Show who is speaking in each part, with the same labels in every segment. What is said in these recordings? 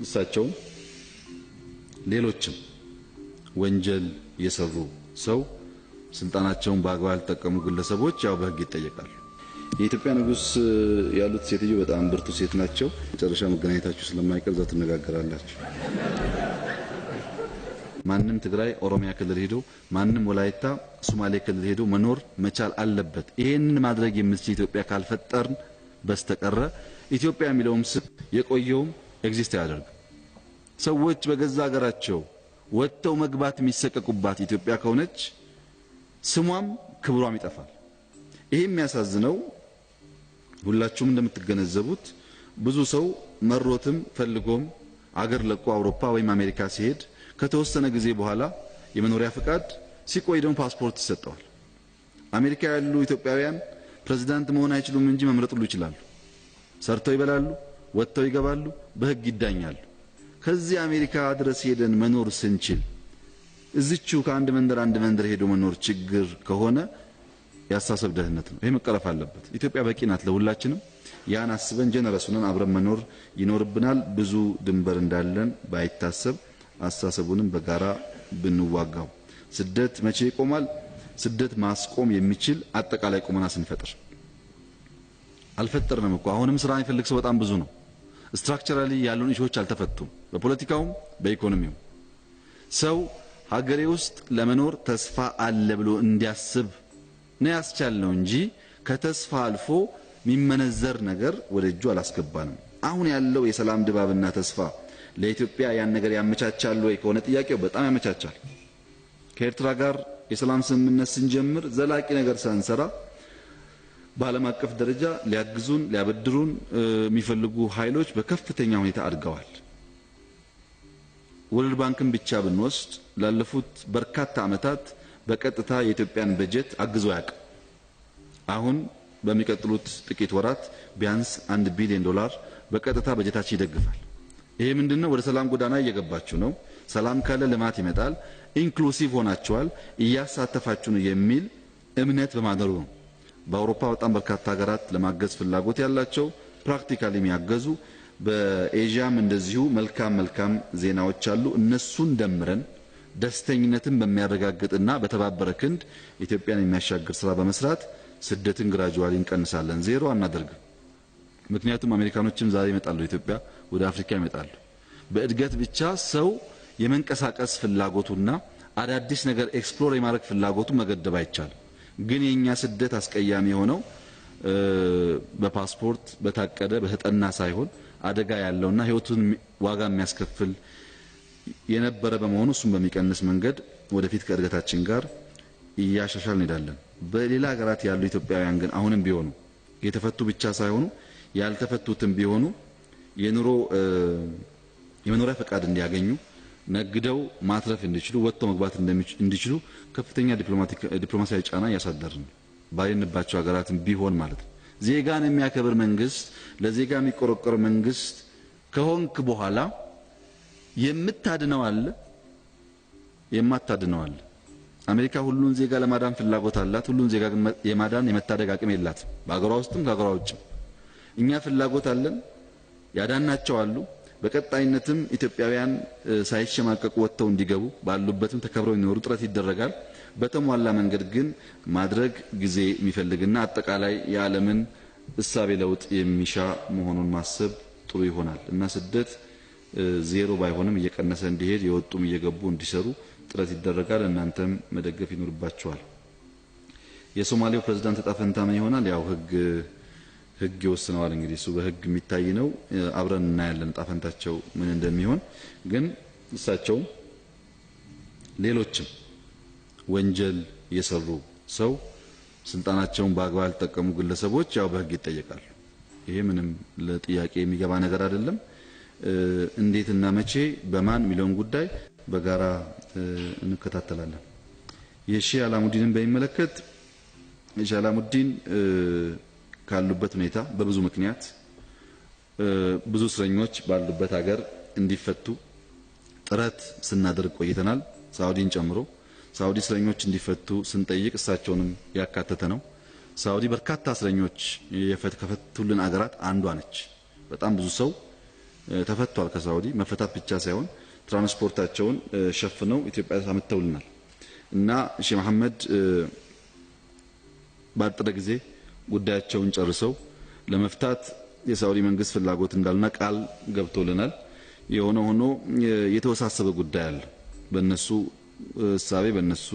Speaker 1: እሳቸው ሌሎችም ወንጀል የሰሩ ሰው ስልጣናቸውን በአግባብ ያልተጠቀሙ ግለሰቦች ያው በሕግ ይጠየቃሉ። የኢትዮጵያ ንጉስ ያሉት ሴትዮ በጣም ብርቱ ሴት ናቸው። መጨረሻ መገናኘታችሁ ስለማይቀር እዛው ትነጋገራላችሁ። ማንም ትግራይ ኦሮሚያ ክልል ሄዶ ማንም ወላይታ ሶማሌ ክልል ሄዶ መኖር መቻል አለበት። ይሄንን ማድረግ የምትችል ኢትዮጵያ ካልፈጠርን በስተቀረ ኢትዮጵያ የሚለውም ስም የቆየውም ኤግዚስት አያደርግም። ሰዎች በገዛ ሀገራቸው ወጥተው መግባት የሚሰቀቁባት ኢትዮጵያ ከሆነች ስሟም ክብሯም ይጠፋል። ይሄ የሚያሳዝነው ሁላችሁም እንደምትገነዘቡት ብዙ ሰው መሮትም ፈልጎም አገር ለቆ አውሮፓ ወይም አሜሪካ ሲሄድ ከተወሰነ ጊዜ በኋላ የመኖሪያ ፍቃድ ሲቆይ ደግሞ ፓስፖርት ይሰጣል። አሜሪካ ያሉ ኢትዮጵያውያን ፕሬዝዳንት መሆን አይችሉም እንጂ መምረጥ ሁሉ ይችላሉ። ሰርተው ይበላሉ፣ ወጥተው ይገባሉ፣ በሕግ ይዳኛሉ። ከዚህ አሜሪካ ድረስ ሄደን መኖር ስንችል እዚቹ ከአንድ መንደር ሄዶ መኖር ችግር ከሆነ ያሳሰብ ደህንነት ነው። ይሄ መቀረፍ አለበት። ኢትዮጵያ በቂ ናት ለሁላችንም። ያን አስበን ጀነረስ ሆነን አብረን መኖር ይኖርብናል። ብዙ ድንበር እንዳለን ባይታሰብ አሳሰቡንም በጋራ ብንዋጋው። ስደት መቼ ይቆማል? ስደት ማስቆም የሚችል አጠቃላይ ቁመና ስንፈጥር። አልፈጠርንም እኮ አሁንም ስራ የሚፈልግ ሰው በጣም ብዙ ነው። ስትራክቸራሊ ያሉን ኢሹዎች አልተፈቱም። በፖለቲካውም በኢኮኖሚውም ሰው ሀገሬ ውስጥ ለመኖር ተስፋ አለ ብሎ እንዲያስብ ነው ያስቻልነው እንጂ ከተስፋ አልፎ የሚመነዘር ነገር ወደ እጁ አላስገባንም። አሁን ያለው የሰላም ድባብና ተስፋ ለኢትዮጵያ ያን ነገር ያመቻቻል ወይ ከሆነ ጥያቄው በጣም ያመቻቻል። ከኤርትራ ጋር የሰላም ስምምነት ስንጀምር ዘላቂ ነገር ሳንሰራ በዓለም አቀፍ ደረጃ ሊያግዙን ሊያበድሩን የሚፈልጉ ኃይሎች በከፍተኛ ሁኔታ አድገዋል። ወርልድ ባንክን ብቻ ብንወስድ ላለፉት በርካታ ዓመታት በቀጥታ የኢትዮጵያን በጀት አግዞ ያውቃል። አሁን በሚቀጥሉት ጥቂት ወራት ቢያንስ $1 ቢሊዮን በቀጥታ በጀታችን ይደግፋል። ይሄ ምንድነው? ወደ ሰላም ጎዳና እየገባችሁ ነው። ሰላም ካለ ልማት ይመጣል። ኢንክሉሲቭ ሆናችኋል፣ እያሳተፋችሁ ነው የሚል እምነት በማደሩ ነው። በአውሮፓ በጣም በርካታ ሀገራት ለማገዝ ፍላጎት ያላቸው ፕራክቲካሊ የሚያገዙ በኤዥያም እንደዚሁ መልካም ዜናዎች አሉ። እነሱን ደምረን ደስተኝነትን በሚያረጋግጥና በተባበረ ክንድ ኢትዮጵያን የሚያሻግር ስራ በመስራት ስደትን ግራጁዋሊ እንቀንሳለን። ዜሮ አናደርግም። ምክንያቱም አሜሪካኖችም ዛሬ ይመጣሉ፣ ኢትዮጵያ ወደ አፍሪካ ይመጣሉ። በእድገት ብቻ ሰው የመንቀሳቀስ ፍላጎቱና አዳዲስ ነገር ኤክስፕሎር የማድረግ ፍላጎቱ መገደብ አይቻልም። ግን የኛ ስደት አስቀያሚ የሆነው በፓስፖርት በታቀደ በተጠና ሳይሆን አደጋ ያለውና ህይወቱን ዋጋ የሚያስከፍል የነበረ በመሆኑ እሱን በሚቀንስ መንገድ ወደፊት ከእድገታችን ጋር እያሻሻልን እንሄዳለን። በሌላ ሀገራት ያሉ ኢትዮጵያውያን ግን አሁንም ቢሆኑ የተፈቱ ብቻ ሳይሆኑ ያልተፈቱትም ቢሆኑ የመኖሪያ ፈቃድ እንዲያገኙ ነግደው ማትረፍ እንዲችሉ ወጥተው መግባት እንዲችሉ ከፍተኛ ዲፕሎማሲያዊ ጫና ያሳደርን ባይንባቸው ሀገራትም ቢሆን ማለት ነው። ዜጋን የሚያከብር መንግስት ለዜጋ የሚቆረቆር መንግስት ከሆንክ በኋላ የምታድነው አለ የማታድነው አለ። አሜሪካ ሁሉን ዜጋ ለማዳን ፍላጎት አላት። ሁሉን ዜጋ ግን የማዳን የመታደግ አቅም የላትም፣ በአገሯ ውስጥም ከአገሯ ውጭም። እኛ ፍላጎት አለን፣ ያዳናቸው አሉ። በቀጣይነትም ኢትዮጵያውያን ሳይሸማቀቁ ወጥተው እንዲገቡ ባሉበትም ተከብረው እንዲኖሩ ጥረት ይደረጋል። በተሟላ መንገድ ግን ማድረግ ጊዜ የሚፈልግና አጠቃላይ የዓለምን እሳቤ ለውጥ የሚሻ መሆኑን ማሰብ ጥሩ ይሆናል እና ስደት ዜሮ ባይሆንም እየቀነሰ እንዲሄድ የወጡም እየገቡ እንዲሰሩ ጥረት ይደረጋል። እናንተም መደገፍ ይኖርባችኋል። የሶማሌው ፕሬዝዳንት ተጣፈንታ ምን ይሆናል? ያው ህግ ይወስነዋል። እንግዲህ እሱ በህግ የሚታይ ነው። አብረን እናያለን ጣፈንታቸው ምን እንደሚሆን። ግን እሳቸው ሌሎችም ወንጀል የሰሩ ሰው ስልጣናቸውን በአግባብ ያልተጠቀሙ ግለሰቦች ያው በህግ ይጠየቃሉ። ይሄ ምንም ለጥያቄ የሚገባ ነገር አይደለም። እንዴትና መቼ በማን ሚሊዮን ጉዳይ በጋራ እንከታተላለን። የሼህ አላሙዲንን በሚመለከት ሼህ አላሙዲን ካሉበት ሁኔታ በብዙ ምክንያት ብዙ እስረኞች ባሉበት ሀገር እንዲፈቱ ጥረት ስናደርግ ቆይተናል። ሳውዲን ጨምሮ ሳውዲ እስረኞች እንዲፈቱ ስንጠይቅ እሳቸውንም ያካተተ ነው። ሳውዲ በርካታ እስረኞች ከፈቱልን አገራት አንዷ ነች። በጣም ብዙ ሰው ተፈቷል ከሳውዲ መፈታት ብቻ ሳይሆን ትራንስፖርታቸውን ሸፍነው ኢትዮጵያ አመጣውልናል እና ሼህ መሐመድ ባጠረ ጊዜ ጉዳያቸውን ጨርሰው ለመፍታት የሳውዲ መንግስት ፍላጎት እንዳልና ቃል ገብቶልናል የሆነ ሆኖ የተወሳሰበ ጉዳይ አለ በእነሱ እሳቤ በእነሱ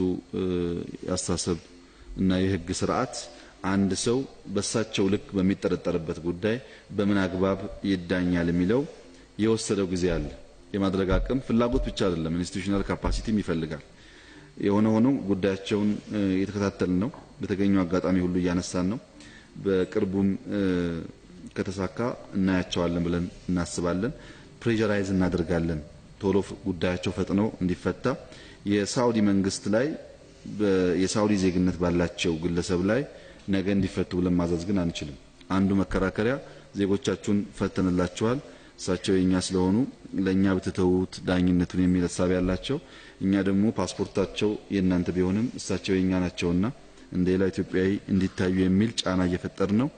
Speaker 1: ያስተሳሰብ እና የህግ ስርዓት አንድ ሰው በሳቸው ልክ በሚጠረጠርበት ጉዳይ በምን አግባብ ይዳኛል የሚለው የወሰደው ጊዜ አለ የማድረግ አቅም ፍላጎት ብቻ አይደለም ኢንስቲትዩሽናል ካፓሲቲም ይፈልጋል የሆነ ሆኖ ጉዳያቸውን እየተከታተልን ነው በተገኘው አጋጣሚ ሁሉ እያነሳን ነው በቅርቡም ከተሳካ እናያቸዋለን ብለን እናስባለን ፕሬሸራይዝ እናደርጋለን ቶሎ ጉዳያቸው ፈጥነው እንዲፈታ የሳውዲ መንግስት ላይ የሳውዲ ዜግነት ባላቸው ግለሰብ ላይ ነገ እንዲፈቱ ብለን ማዘዝ ግን አንችልም አንዱ መከራከሪያ ዜጎቻችሁን ፈተንላችኋል እሳቸው የኛ ስለሆኑ ለኛ በተተውት ዳኝነቱን የሚል ሐሳብ ያላቸው እኛ ደግሞ ፓስፖርታቸው የናንተ ቢሆንም እሳቸው የኛ ናቸውና እንደሌላ ኢትዮጵያዊ እንዲታዩ የሚል ጫና እየፈጠር ነው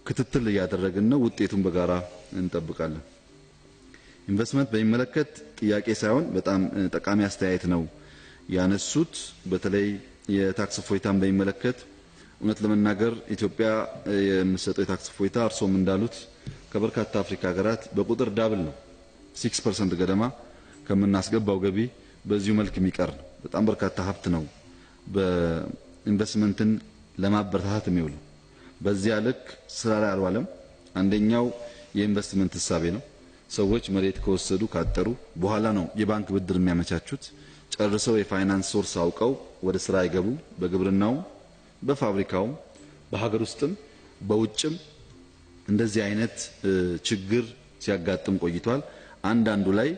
Speaker 1: ክትትል ያደረግን ነው ውጤቱን በጋራ እንጠብቃለን ኢንቨስትመንት በሚመለከት ጥያቄ ሳይሆን በጣም ጠቃሚ አስተያየት ነው ያነሱት በተለይ የታክስ ፎይታን በሚመለከት እውነት ለመናገር ኢትዮጵያ የምትሰጠው የታክስ ፎይታ አርሶም እንዳሉት ከበርካታ አፍሪካ ሀገራት በቁጥር ዳብል ነው 6% ገደማ ከምናስገባው ገቢ በዚሁ መልክ የሚቀር ነው በጣም በርካታ ሀብት ነው በኢንቨስትመንትን ለማበረታታት የሚውለው በዚያ ልክ ስራ ላይ አልዋለም አንደኛው የኢንቨስትመንት ሐሳቤ ነው ሰዎች መሬት ከወሰዱ ካጠሩ በኋላ ነው የባንክ ብድር የሚያመቻቹት ጨርሰው የፋይናንስ ሶርስ አውቀው ወደ ስራ አይገቡ በግብርናው በፋብሪካው በሀገር ውስጥም በውጭም እንደዚህ አይነት ችግር ሲያጋጥም ቆይቷል አንዳንዱ ላይ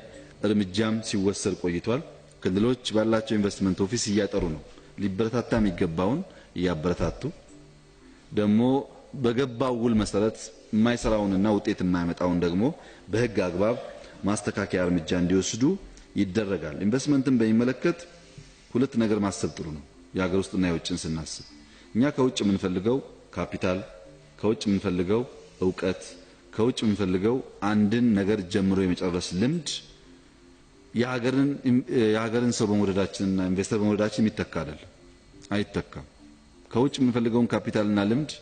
Speaker 1: እርምጃም ሲወሰድ ቆይቷል ክልሎች ባላቸው ኢንቨስትመንት ኦፊስ እያጠሩ ነው ሊበረታታ የሚገባውን እያበረታቱ ደግሞ በገባው ውል መሰረት የማይሰራውንና ውጤት የማያመጣውን ደግሞ በህግ አግባብ ማስተካከያ እርምጃ እንዲወስዱ ይደረጋል ኢንቨስትመንትን በሚመለከት ሁለት ነገር ማሰብ ጥሩ ነው የሀገር ውስጥና የውጭን ስናስብ እኛ ከውጭ የምንፈልገው ካፒታል ከውጭ የምንፈልገው ዕውቀት ከውጭ የምንፈልገው አንድን ነገር ጀምሮ የመጨረስ ልምድ የሀገርን ሰው በመወደዳችንና ኢንቨስተር በመወደዳችን የሚተካ አይደለም አይተካም ከውጭ የምንፈልገውን ካፒታልና ልምድ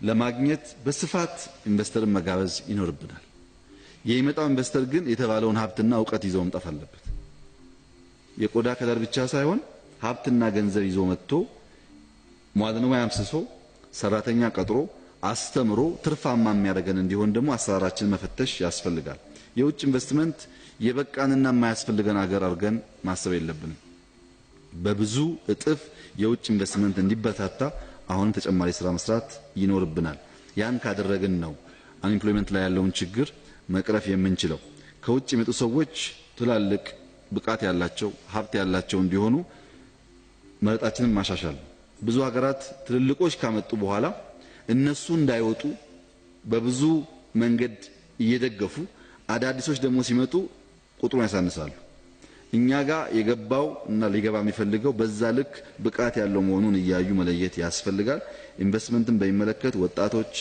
Speaker 1: ለማግኘት በስፋት ኢንቨስተርን መጋበዝ ይኖርብናል የሚመጣው ኢንቨስተር ግን የተባለውን ሀብትና ዕውቀት ይዞ መምጣት አለበት የቆዳ ከለር ብቻ ሳይሆን ሀብትና ገንዘብ ይዞ መጥቶ ሟድነው ያምስሶ ሰራተኛ ቀጥሮ አስተምሮ ትርፋማ የሚያደርገን እንዲሆን ደግሞ አሰራራችን መፈተሽ ያስፈልጋል የውጭ ኢንቨስትመንት የበቃንና የማያስፈልገን ሀገር አድርገን ማሰብ የለብንም በብዙ እጥፍ የውጭ ኢንቨስትመንት እንዲበረታታ አሁን ተጨማሪ ስራ መስራት ይኖርብናል ያን ካደረግን ነው አንኢምፕሎይመንት ላይ ያለውን ችግር መቅረፍ የምንችለው ከውጭ የመጡ ሰዎች ትላልቅ ብቃት ያላቸው ሀብት ያላቸው እንዲሆኑ መረጣችንን ማሻሻል ብዙ ሀገራት ትልልቆች ካመጡ በኋላ እነሱ እንዳይወጡ በብዙ መንገድ እየደገፉ አዳዲሶች ደግሞ ሲመጡ ቁጥሩን ያሳንሳሉ እኛ ጋር የገባው እና ሊገባ የሚፈልገው በዛ ልክ ብቃት ያለው መሆኑን እያዩ መለየት ያስፈልጋል ኢንቨስትመንትን በሚመለከት ወጣቶች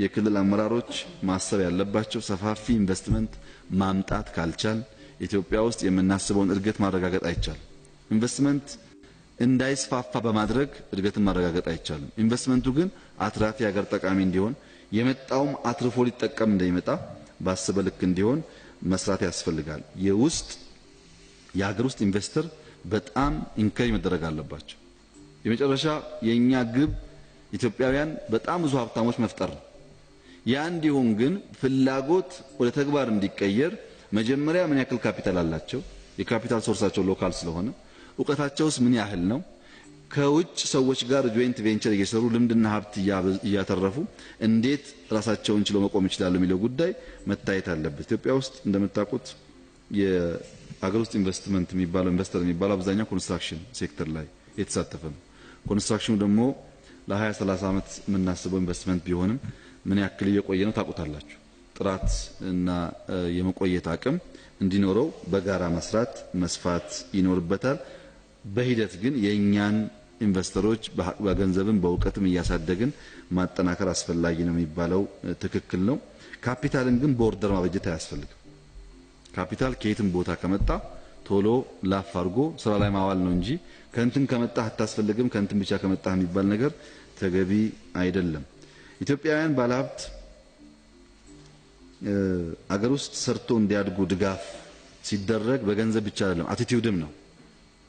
Speaker 1: የክልል አመራሮች ማሰብ ያለባቸው ሰፋፊ ኢንቨስትመንት ማምጣት ካልቻል ኢትዮጵያ ውስጥ የምናስበውን እድገት ማረጋገጥ አይቻልም ኢንቨስትመንት እንዳይስፋፋ በማድረግ እድገትን ማረጋገጥ አይቻልም ኢንቨስትመንቱ ግን አትራፊ ሀገር ጠቃሚ እንዲሆን የመጣውም አትርፎ ሊጠቀም እንደሚመጣ ባሰበ ልክ እንዲሆን መስራት ያስፈልጋል የሀገር ውስጥ ኢንቨስተር በጣም ኢንከሬጅ መደረግ አለባቸው የመጨረሻ የኛ ግብ ኢትዮጵያውያን በጣም ብዙ ሀብታሞች መፍጠር ነው ያ እንዲሆን ግን ፍላጎት ወደ ተግባር እንዲቀየር መጀመሪያ ምን ያክል ካፒታል አላቸው የካፒታል ሶርሳቸው ሎካል ስለሆነ ዕውቀታቸውስ ምን ያህል ነው ከውጭ ሰዎች ጋር ጆይንት ቬንቸር እየሰሩ ልምድና ሀብት እያተረፉ እንዴት ራሳቸውን ችለው መቆም ይችላሉ የሚለው ጉዳይ መታየት አለበት ኢትዮጵያ ውስጥ እንደምታውቁት የሀገር ውስጥ ኢንቨስትመንት የሚባለው ኢንቨስተር የሚባለው አብዛኛው ኮንስትራክሽን ሴክተር ላይ የተሳተፈ ነው ኮንስትራክሽኑ ደግሞ ለ20 30 አመት የምናስበው ኢንቨስትመንት ቢሆንም ምን ያክል እየቆየ ነው ታውቁታላችሁ ጥራት እና የመቆየት አቅም እንዲኖረው በጋራ መስራት መስፋት ይኖርበታል በሂደት ግን የኛን ኢንቨስተሮች በገንዘብም በእውቀትም እያሳደግን ማጠናከር አስፈላጊ ነው የሚባለው ትክክል ነው ካፒታልን ግን ቦርደር ማበጀት አያስፈልግም ካፒታል ከየትም ቦታ ከመጣ ቶሎ ላፍ አድርጎ ስራ ላይ ማዋል ነው እንጂ ከእንትን ከመጣ አታስፈልግም ከእንትን ብቻ ከመጣ የሚባል ነገር ተገቢ አይደለም። ኢትዮጵያውያን ባለሀብት አገር ውስጥ ሰርቶ እንዲያድጉ ድጋፍ ሲደረግ በገንዘብ ብቻ አይደለም አቲቲዩድም ነው።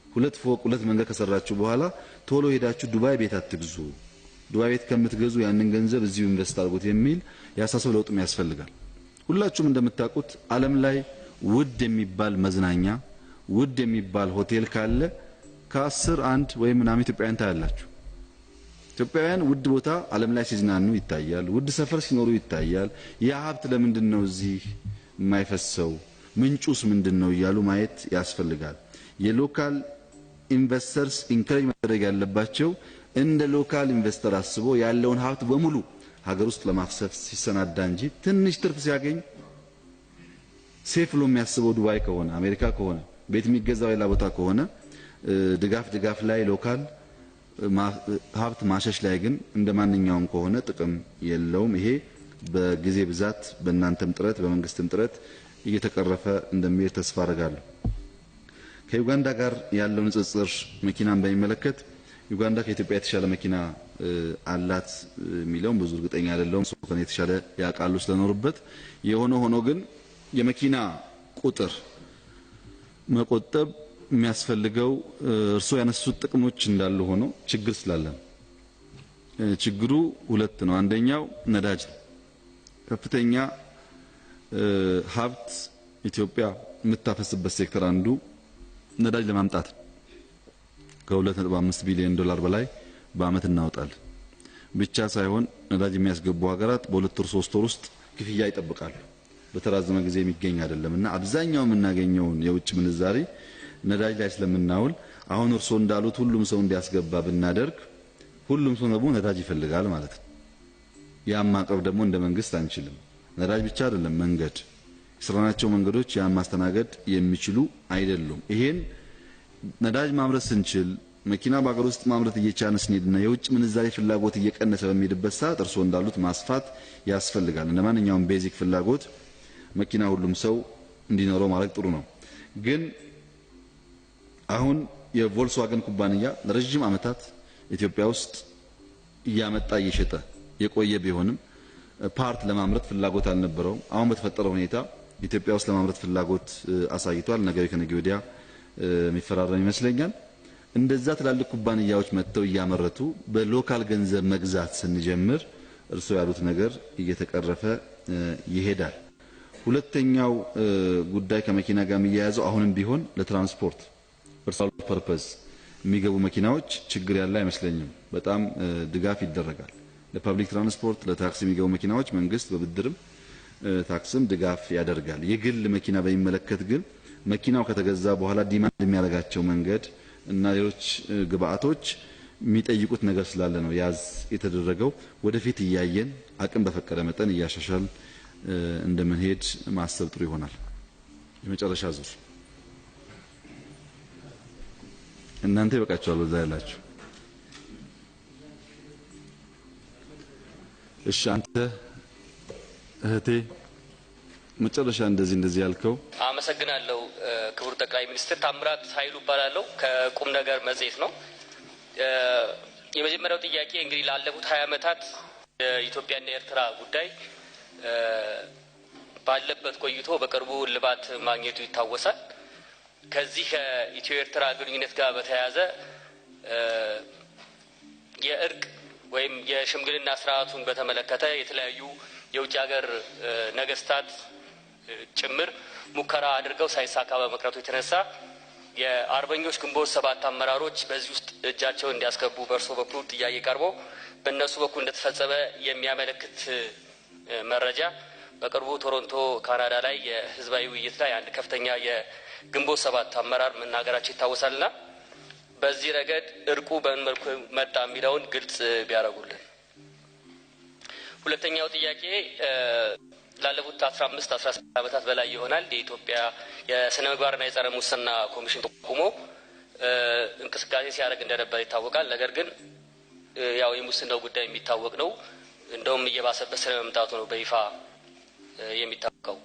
Speaker 1: ሁለት ፎቅ ሁለት መንገድ ከሰራችሁ በኋላ ቶሎ ሄዳችሁ ዱባይ ቤት አትግዙ፣ ዱባይ ቤት ከምትገዙ ያንን ገንዘብ እዚሁ ኢንቨስት አድርጉት የሚል ያሳሰብ ለውጥም ያስፈልጋል። ሁላችሁም እንደምታውቁት ዓለም ላይ ውድ የሚባል መዝናኛ ውድ የሚባል ሆቴል ካለ ከ10 አንድ ወይ ምናምን ኢትዮጵያውያን ታያላችሁ። ኢትዮጵያውያን ውድ ቦታ ዓለም ላይ ሲዝናኑ ይታያል፣ ውድ ሰፈር ሲኖሩ ይታያል። ያ ሀብት ለምንድነው እዚህ የማይፈሰው ምንጩስ ምንድነው እያሉ ማየት ያስፈልጋል። የሎካል ኢንቨስተርስ ኢንከሬጅ ማድረግ ያለባቸው እንደ ሎካል ኢንቨስተር አስቦ ያለውን ሀብት በሙሉ ሀገር ውስጥ ለማፍሰስ ሲሰናዳ እንጂ ትንሽ ትርፍ ሲያገኝ ሴፍ ብሎ የሚያስበው ዱባይ ከሆነ አሜሪካ ከሆነ ቤት የሚገዛው ሌላ ቦታ ከሆነ ድጋፍ ላይ ሎካል ሀብት ማሸሽ ላይ ግን እንደማንኛውም ከሆነ ጥቅም የለውም። ይሄ በጊዜ ብዛት በእናንተም ጥረት በመንግስትም ጥረት እየተቀረፈ እንደሚሄድ ተስፋ አደርጋለሁ። ከዩጋንዳ ጋር ያለው ንጽጽር መኪናን በሚመለከት ዩጋንዳ ከኢትዮጵያ የተሻለ መኪና አላት የሚለውን ብዙ እርግጠኛ አይደለሁም። ከኔ የተሻለ ያቃሉ ስለኖርበት የሆነ ሆኖ ግን የመኪና ቁጥር መቆጠብ የሚያስፈልገው እርሶ ያነሱት ጥቅሞች እንዳሉ ሆኖ ችግር ስላለ ችግሩ ሁለት ነው። አንደኛው ነዳጅ ከፍተኛ ሀብት ኢትዮጵያ የምታፈስበት ሴክተር አንዱ ነዳጅ ለማምጣት ከ2.5 ቢሊዮን ዶላር በላይ በአመት እናወጣለን። ብቻ ሳይሆን ነዳጅ የሚያስገቡ ሀገራት በ2 ወር 3 ወር ውስጥ ክፍያ ይጠብቃሉ። በተራዘመ ጊዜ የሚገኝ አይደለምና አብዛኛው የምናገኘውን የውጭ ምንዛሪ ነዳጅ ላይ ስለምናውል አሁን እርሶ እንዳሉት ሁሉም ሰው እንዲያስገባ ብናደርግ ሁሉም ሰው ደግሞ ነዳጅ ይፈልጋል ማለት ነው። ያን ማቅረብ ደግሞ እንደ መንግስት አንችልም። ነዳጅ ብቻ አይደለም መንገድ ስራናቸው መንገዶች ያን ማስተናገድ የሚችሉ አይደሉም። ይሄን ነዳጅ ማምረት ስንችል መኪና በአገር ውስጥ ማምረት እየቻልን ስንሄድና የውጭ ምንዛሬ ፍላጎት እየቀነሰ በሚሄድበት ሰዓት እርሶ እንዳሉት ማስፋት ያስፈልጋል። እንደማንኛውም ቤዚክ ፍላጎት መኪና ሁሉም ሰው እንዲኖረው ማድረግ ጥሩ ነው። ግን አሁን የቮልክስዋገን ኩባንያ ለረጅም ዓመታት ኢትዮጵያ ውስጥ እያመጣ እየሸጠ የቆየ ቢሆንም ፓርት ለማምረት ፍላጎት አልነበረውም። አሁን በተፈጠረው ሁኔታ ኢትዮጵያ ውስጥ ለማምረት ፍላጎት አሳይቷል። ነገ ከነገ ወዲያ የሚፈራረም ይመስለኛል። እንደዛ ትላልቅ ኩባንያዎች መጥተው እያመረቱ በሎካል ገንዘብ መግዛት ስንጀምር እርሶ ያሉት ነገር እየተቀረፈ ይሄዳል። ሁለተኛው ጉዳይ ከመኪና ጋር የሚያያዘው አሁንም ቢሆን ለትራንስፖርት ፐርሰናል ፐርፐዝ የሚገቡ መኪናዎች ችግር ያለ አይመስለኝም። በጣም ድጋፍ ይደረጋል። ለፐብሊክ ትራንስፖርት ለታክሲ የሚገቡ መኪናዎች መንግስት በብድርም ታክስም ድጋፍ ያደርጋል። የግል መኪና በሚመለከት ግን መኪናው ከተገዛ በኋላ ዲማንድ የሚያደርጋቸው መንገድ እና ሌሎች ግብአቶች የሚጠይቁት ነገር ስላለ ነው ያዝ የተደረገው። ወደፊት እያየን አቅም በፈቀደ መጠን እያሻሻል እንደምንሄድ ማሰብ ጥሩ ይሆናል። የመጨረሻ ዙር እናንተ ይበቃችኋል በዛ ያላችሁ። እሺ አንተ እህቴ መጨረሻ እንደዚህ ያልከው።
Speaker 2: አመሰግናለሁ። ክቡር ጠቅላይ ሚኒስትር ታምራት ኃይሉ እባላለሁ ከቁም ነገር መጽሔት ነው። የመጀመሪያው ጥያቄ እንግዲህ ላለፉት 20 ዓመታት የኢትዮጵያና የኤርትራ ጉዳይ ባለበት ቆይቶ በቅርቡ ልባት ማግኘቱ ይታወሳል። ከዚህ ከኢትዮ ኤርትራ ግንኙነት ጋር በተያያዘ የእርቅ ወይም የሽምግልና ስርዓቱን በተመለከተ የተለያዩ የውጭ ሀገር ነገስታት ጭምር ሙከራ አድርገው ሳይሳካ በመቅረቱ የተነሳ የአርበኞች ግንቦት 7 አመራሮች በዚህ ውስጥ እጃቸውን እንዲያስገቡ በእርሶ በኩል ጥያቄ ቀርቦ በእነሱ በኩል እንደተፈጸመ የሚያመለክት መረጃ በቅርቡ ቶሮንቶ ካናዳ ላይ የህዝባዊ ውይይት ላይ አንድ ከፍተኛ የግንቦት 7 አመራር መናገራቸው ይታወሳልና በዚህ ረገድ እርቁ በምን መልኩ መጣ የሚለውን ግልጽ ቢያደርጉልን። ሁለተኛው ጥያቄ ላለፉት 15-16 ዓመታት በላይ ይሆናል የኢትዮጵያ የስነ ምግባርና የጸረ ሙስና ኮሚሽን ተቋቁሞ እንቅስቃሴ ሲያደርግ እንደነበር ይታወቃል። ነገር ግን ያው የሙስናው ጉዳይ የሚታወቅ ነው። እንደውም እየባሰበት ስለመምጣቱ ነው በይፋ የሚታወቀው።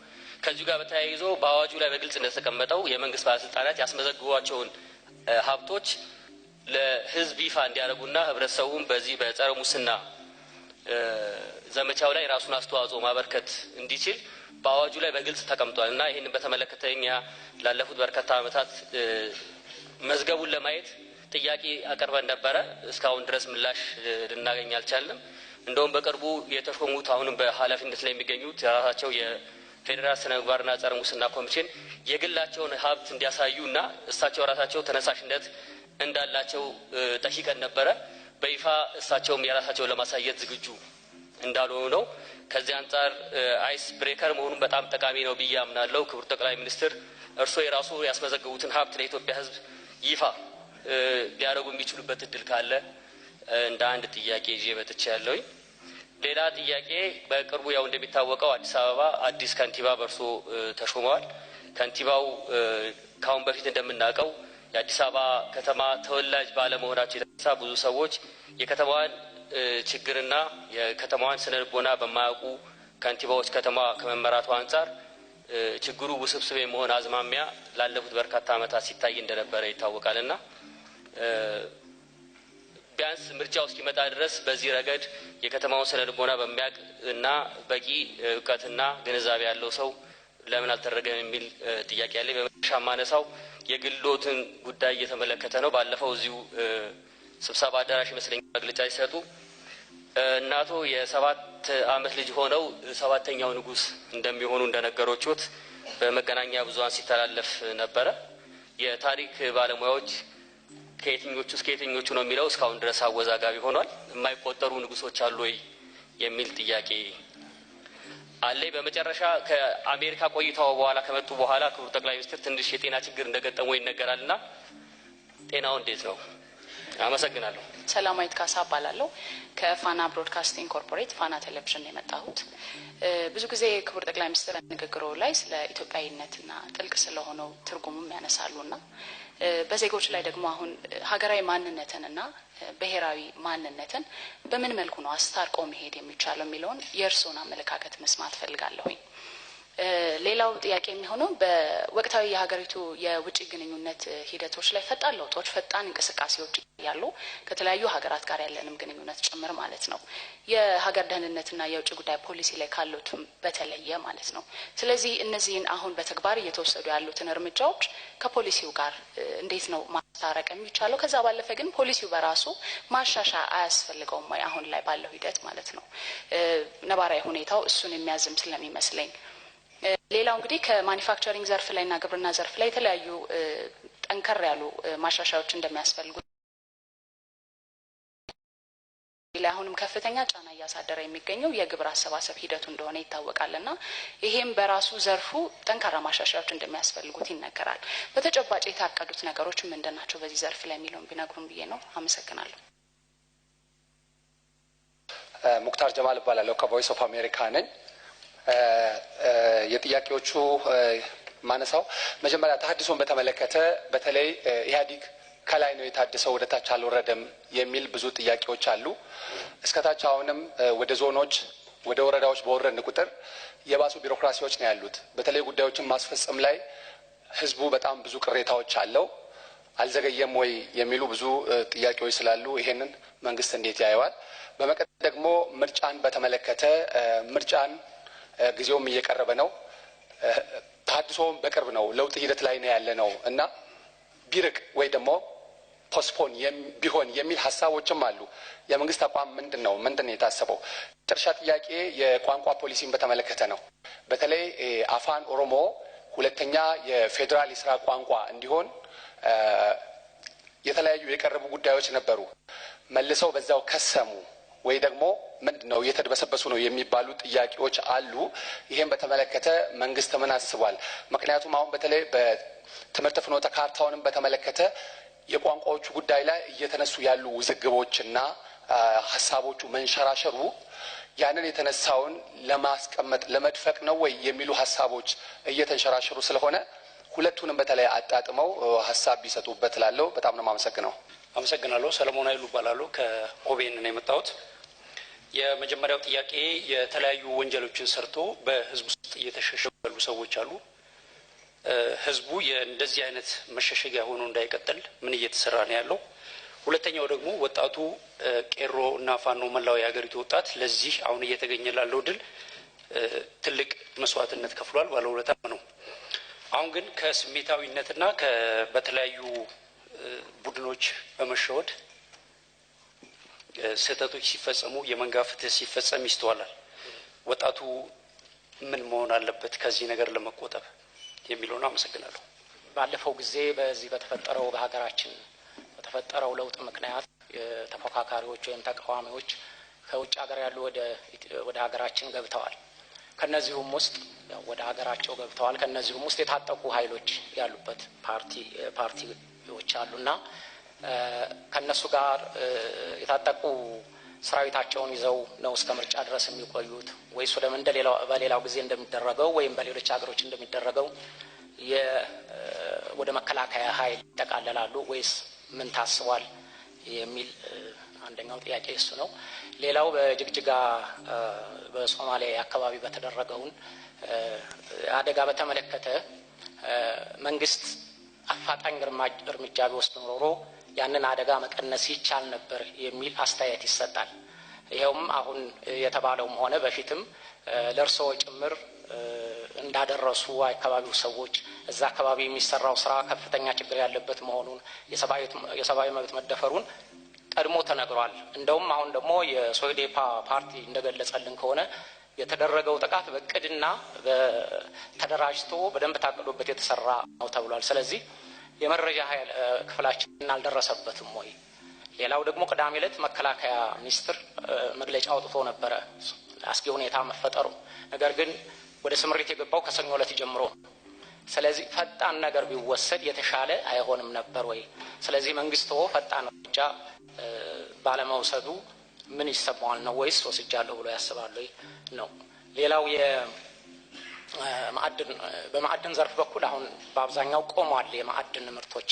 Speaker 2: ከዚሁ ጋር በተያይዞ በአዋጁ ላይ በግልጽ እንደተቀመጠው የመንግስት ባለስልጣናት ያስመዘግቧቸውን ሀብቶች ለህዝብ ይፋ እንዲያደርጉና ህብረተሰቡም በዚህ በጸረ ሙስና ዘመቻው ላይ ራሱን አስተዋጽኦ ማበርከት እንዲችል በአዋጁ ላይ በግልጽ ተቀምጧል እና ይህንን በተመለከተ እኛ ላለፉት በርካታ ዓመታት መዝገቡን ለማየት ጥያቄ አቀርበን ነበረ። እስካሁን ድረስ ምላሽ ልናገኝ አልቻልንም። እንደውም በቅርቡ የተሾሙት አሁንም በኃላፊነት ላይ የሚገኙት የራሳቸው የፌዴራል ስነ ምግባርና ጸረ ሙስና ኮሚሽን የግላቸውን ሀብት እንዲያሳዩና እሳቸው ራሳቸው ተነሳሽነት እንዳላቸው ጠይቀን ነበረ። በይፋ እሳቸውም የራሳቸውን ለማሳየት ዝግጁ እንዳልሆኑ ነው። ከዚህ አንጻር አይስ ብሬከር መሆኑን በጣም ጠቃሚ ነው ብዬ አምናለሁ። ክቡር ጠቅላይ ሚኒስትር እርስዎ የራሱ ያስመዘገቡትን ሀብት ለኢትዮጵያ ሕዝብ ይፋ ሊያደርጉ የሚችሉበት እድል ካለ እንደ አንድ ጥያቄ ይዤ መጥቻለሁ። ሌላ ጥያቄ በቅርቡ ያው እንደሚታወቀው አዲስ አበባ አዲስ ከንቲባ በእርስዎ ተሾመዋል። ከንቲባው ካሁን በፊት እንደምናውቀው የአዲስ አበባ ከተማ ተወላጅ ባለመሆናቸው የተነሳ ብዙ ሰዎች የከተማዋን ችግርና የከተማዋን ስነ ልቦና በማያውቁ ከንቲባዎች ከተማ ከመመራቱ አንጻር ችግሩ ውስብስብ የመሆን አዝማሚያ ላለፉት በርካታ ዓመታት ሲታይ እንደነበረ ይታወቃልና ቢያንስ ምርጫው እስኪመጣ ድረስ በዚህ ረገድ የከተማውን ስነ ልቦና በሚያውቅ እና በቂ እውቀትና ግንዛቤ ያለው ሰው ለምን አልተደረገም የሚል ጥያቄ አለ። በመጨረሻ ማነሳው የግሎትን ጉዳይ እየተመለከተ ነው። ባለፈው እዚሁ ስብሰባ አዳራሽ ይመስለኛል መግለጫ ሲሰጡ እናቶ የ7 ዓመት ልጅ ሆነው 7ኛው ንጉስ እንደሚሆኑ እንደነገሮቹት በመገናኛ ብዙሃን ሲተላለፍ ነበረ። የታሪክ ባለሙያዎች ከየትኞቹ ነው የሚለው እስካሁን ድረስ አወዛጋቢ ሆኗል። የማይቆጠሩ ንጉሶች አሉ ወይ የሚል ጥያቄ አለ። በመጨረሻ ከአሜሪካ ቆይታው በኋላ ከመጡ በኋላ ክቡር ጠቅላይ ሚኒስትር ትንሽ የጤና ችግር እንደገጠመው ይነገራልና ጤናው እንዴት ነው? አመሰግናለሁ።
Speaker 3: ሰላማዊት ካሳ እባላለሁ ከፋና ብሮድካስቲንግ ኮርፖሬት ፋና ቴሌቪዥን የመጣሁት። ብዙ ጊዜ ክቡር ጠቅላይ ሚኒስትር ንግግሩ ላይ ስለ ኢትዮጵያዊነትና ጥልቅ ስለሆነው ትርጉሙም ያነሳሉና በዜጎች ላይ ደግሞ አሁን ሀገራዊ ማንነትንና ብሔራዊ ማንነትን በምን መልኩ ነው አስታርቆ መሄድ የሚቻለው የሚለውን የእርስዎን አመለካከት መስማት ፈልጋለሁኝ። ሌላው ጥያቄ የሚሆነው በወቅታዊ የሀገሪቱ የውጭ ግንኙነት ሂደቶች ላይ ፈጣን ለውጦች ፈጣን እንቅስቃሴዎች ያሉ ከተለያዩ ሀገራት ጋር ያለንም ግንኙነት ጭምር ማለት ነው የሀገር ደህንነትና የውጭ ጉዳይ ፖሊሲ ላይ ካሉትም በተለየ ማለት ነው። ስለዚህ እነዚህን አሁን በተግባር እየተወሰዱ ያሉትን እርምጃዎች ከፖሊሲው ጋር እንዴት ነው ማስታረቅ የሚቻለው? ከዛ ባለፈ ግን ፖሊሲው በራሱ ማሻሻያ አያስፈልገውም ወይ አሁን ላይ ባለው ሂደት ማለት ነው? ነባራዊ ሁኔታው እሱን የሚያዝም ስለሚመስለኝ ሌላው እንግዲህ ከማኒፋክቸሪንግ ዘርፍ ላይና ግብርና ዘርፍ ላይ የተለያዩ ጠንከር ያሉ ማሻሻያዎች እንደሚያስፈልጉ አሁንም ከፍተኛ ጫና እያሳደረ የሚገኘው የግብር አሰባሰብ ሂደቱ እንደሆነ ይታወቃልና ይሄም በራሱ ዘርፉ ጠንካራ ማሻሻያዎች እንደሚያስፈልጉት ይነገራል። በተጨባጭ የታቀዱት ነገሮች ምንድናቸው በዚህ ዘርፍ ላይ የሚለውን ቢነግሩን ብዬ ነው። አመሰግናለሁ።
Speaker 4: ሙክታር ጀማል እባላለሁ ከቮይስ ኦፍ አሜሪካ ነኝ። የጥያቄዎቹ ማነሳው መጀመሪያ ተሐድሶን በተመለከተ በተለይ ኢህአዴግ ከላይ ነው የታደሰው ወደ ታች አልወረደም የሚል ብዙ ጥያቄዎች አሉ። እስከታች አሁንም ወደ ዞኖች ወደ ወረዳዎች በወረድን ቁጥር የባሱ ቢሮክራሲዎች ነው ያሉት። በተለይ ጉዳዮችን ማስፈጸም ላይ ህዝቡ በጣም ብዙ ቅሬታዎች አለው። አልዘገየም ወይ የሚሉ ብዙ ጥያቄዎች ስላሉ ይሄንን መንግስት እንዴት ያየዋል? በመቀጠል ደግሞ ምርጫን በተመለከተ ምርጫን ጊዜውም እየቀረበ ነው። ተሐድሶም በቅርብ ነው። ለውጥ ሂደት ላይ ነው ያለ ነው እና ቢርቅ ወይ ደግሞ ፖስፖን ቢሆን የሚል ሀሳቦችም አሉ። የመንግስት አቋም ምንድነው? ምንድነው የታሰበው? መጨረሻ ጥያቄ የቋንቋ ፖሊሲን በተመለከተ ነው። በተለይ አፋን ኦሮሞ ሁለተኛ የፌዴራል የስራ ቋንቋ እንዲሆን የተለያዩ የቀረቡ ጉዳዮች ነበሩ። መልሰው በዛው ከሰሙ ወይ ደግሞ ምንድነው እየተደበሰበሱ ነው የሚባሉ ጥያቄዎች አሉ። ይሄን በተመለከተ መንግስት ምን አስቧል? ምክንያቱም አሁን በተለይ በትምህርት ፍኖተ ካርታውንም በተመለከተ የቋንቋዎቹ ጉዳይ ላይ እየተነሱ ያሉ ውዝግቦችና ሀሳቦቹ መንሸራሸሩ ያንን የተነሳውን ለማስቀመጥ ለመድፈቅ ነው ወይ የሚሉ ሀሳቦች እየተንሸራሸሩ ስለሆነ ሁለቱንም በተለይ አጣጥመው ሀሳብ ቢሰጡበት ላለው በጣም ነው ማመሰግነው።
Speaker 5: አመሰግናለሁ። ሰለሞን ኃይሉ እባላለሁ ከኦቤን ነው የመጣሁት። የመጀመሪያው ጥያቄ የተለያዩ ወንጀሎችን ሰርቶ በህዝብ ውስጥ እየተሸሸጉ ያሉ ሰዎች አሉ። ህዝቡ እንደዚህ አይነት መሸሸጊያ ሆኖ እንዳይቀጥል ምን እየተሰራ ነው ያለው? ሁለተኛው ደግሞ ወጣቱ ቄሮ እና ፋኖ መላው የሀገሪቱ ወጣት ለዚህ አሁን እየተገኘ ላለው ድል ትልቅ መስዋዕትነት ከፍሏል፣ ባለውለታም ነው። አሁን ግን ከስሜታዊነትና በተለያዩ ቡድኖች በመሸወድ ስህተቶች ሲፈጸሙ የመንጋ ፍትህ ሲፈጸም ይስተዋላል። ወጣቱ ምን መሆን አለበት ከዚህ ነገር ለመቆጠብ የሚለው ነው። አመሰግናለሁ።
Speaker 6: ባለፈው ጊዜ በዚህ በተፈጠረው በሀገራችን በተፈጠረው ለውጥ ምክንያት ተፎካካሪዎች ወይም ተቃዋሚዎች ከውጭ ሀገር ያሉ ወደ ሀገራችን ገብተዋል። ከነዚህም ውስጥ ወደ ሀገራቸው ገብተዋል። ከነዚህም ውስጥ የታጠቁ ኃይሎች ያሉበት ፓርቲዎች አሉና ከነሱ ጋር የታጠቁ ሰራዊታቸውን ይዘው ነው እስከ ምርጫ ድረስ የሚቆዩት ወይስ በሌላው ጊዜ እንደሚደረገው ወይም በሌሎች ሀገሮች እንደሚደረገው ወደ መከላከያ ኃይል ይጠቃለላሉ ወይስ ምን ታስቧል የሚል አንደኛው ጥያቄ እሱ ነው። ሌላው በጅግጅጋ በሶማሌ አካባቢ በተደረገውን አደጋ በተመለከተ መንግስት አፋጣኝ እርምጃ ቢወስድ ኖሮ ያንን አደጋ መቀነስ ይቻል ነበር የሚል አስተያየት ይሰጣል። ይሄውም አሁን የተባለውም ሆነ በፊትም ለርሶ ጭምር እንዳደረሱ አካባቢው ሰዎች እዛ አካባቢ የሚሰራው ስራ ከፍተኛ ችግር ያለበት መሆኑን የሰብአዊ መብት መደፈሩን ቀድሞ ተነግሯል። እንደውም አሁን ደግሞ የሶዴፓ ፓርቲ እንደገለጸልን ከሆነ የተደረገው ጥቃት በቅድና ተደራጅቶ በደንብ ታቅዶበት የተሰራ ነው ተብሏል። ስለዚህ የመረጃ ክፍላችን አልደረሰበትም ወይ? ሌላው ደግሞ ቅዳሜ ዕለት መከላከያ ሚኒስትር መግለጫ አውጥቶ ነበረ አስጊ ሁኔታ መፈጠሩ። ነገር ግን ወደ ስምሪት የገባው ከሰኞ ዕለት ጀምሮ። ስለዚህ ፈጣን ነገር ቢወሰድ የተሻለ አይሆንም ነበር ወይ? ስለዚህ መንግስቱ ፈጣን እርምጃ ባለመውሰዱ ምን ይሰማዋል ነው ወይስ ወስጃለሁ ብሎ ያስባል ወይ ነው? ሌላው በማዕድን ዘርፍ በኩል አሁን በአብዛኛው ቆሟል። የማዕድን ምርቶች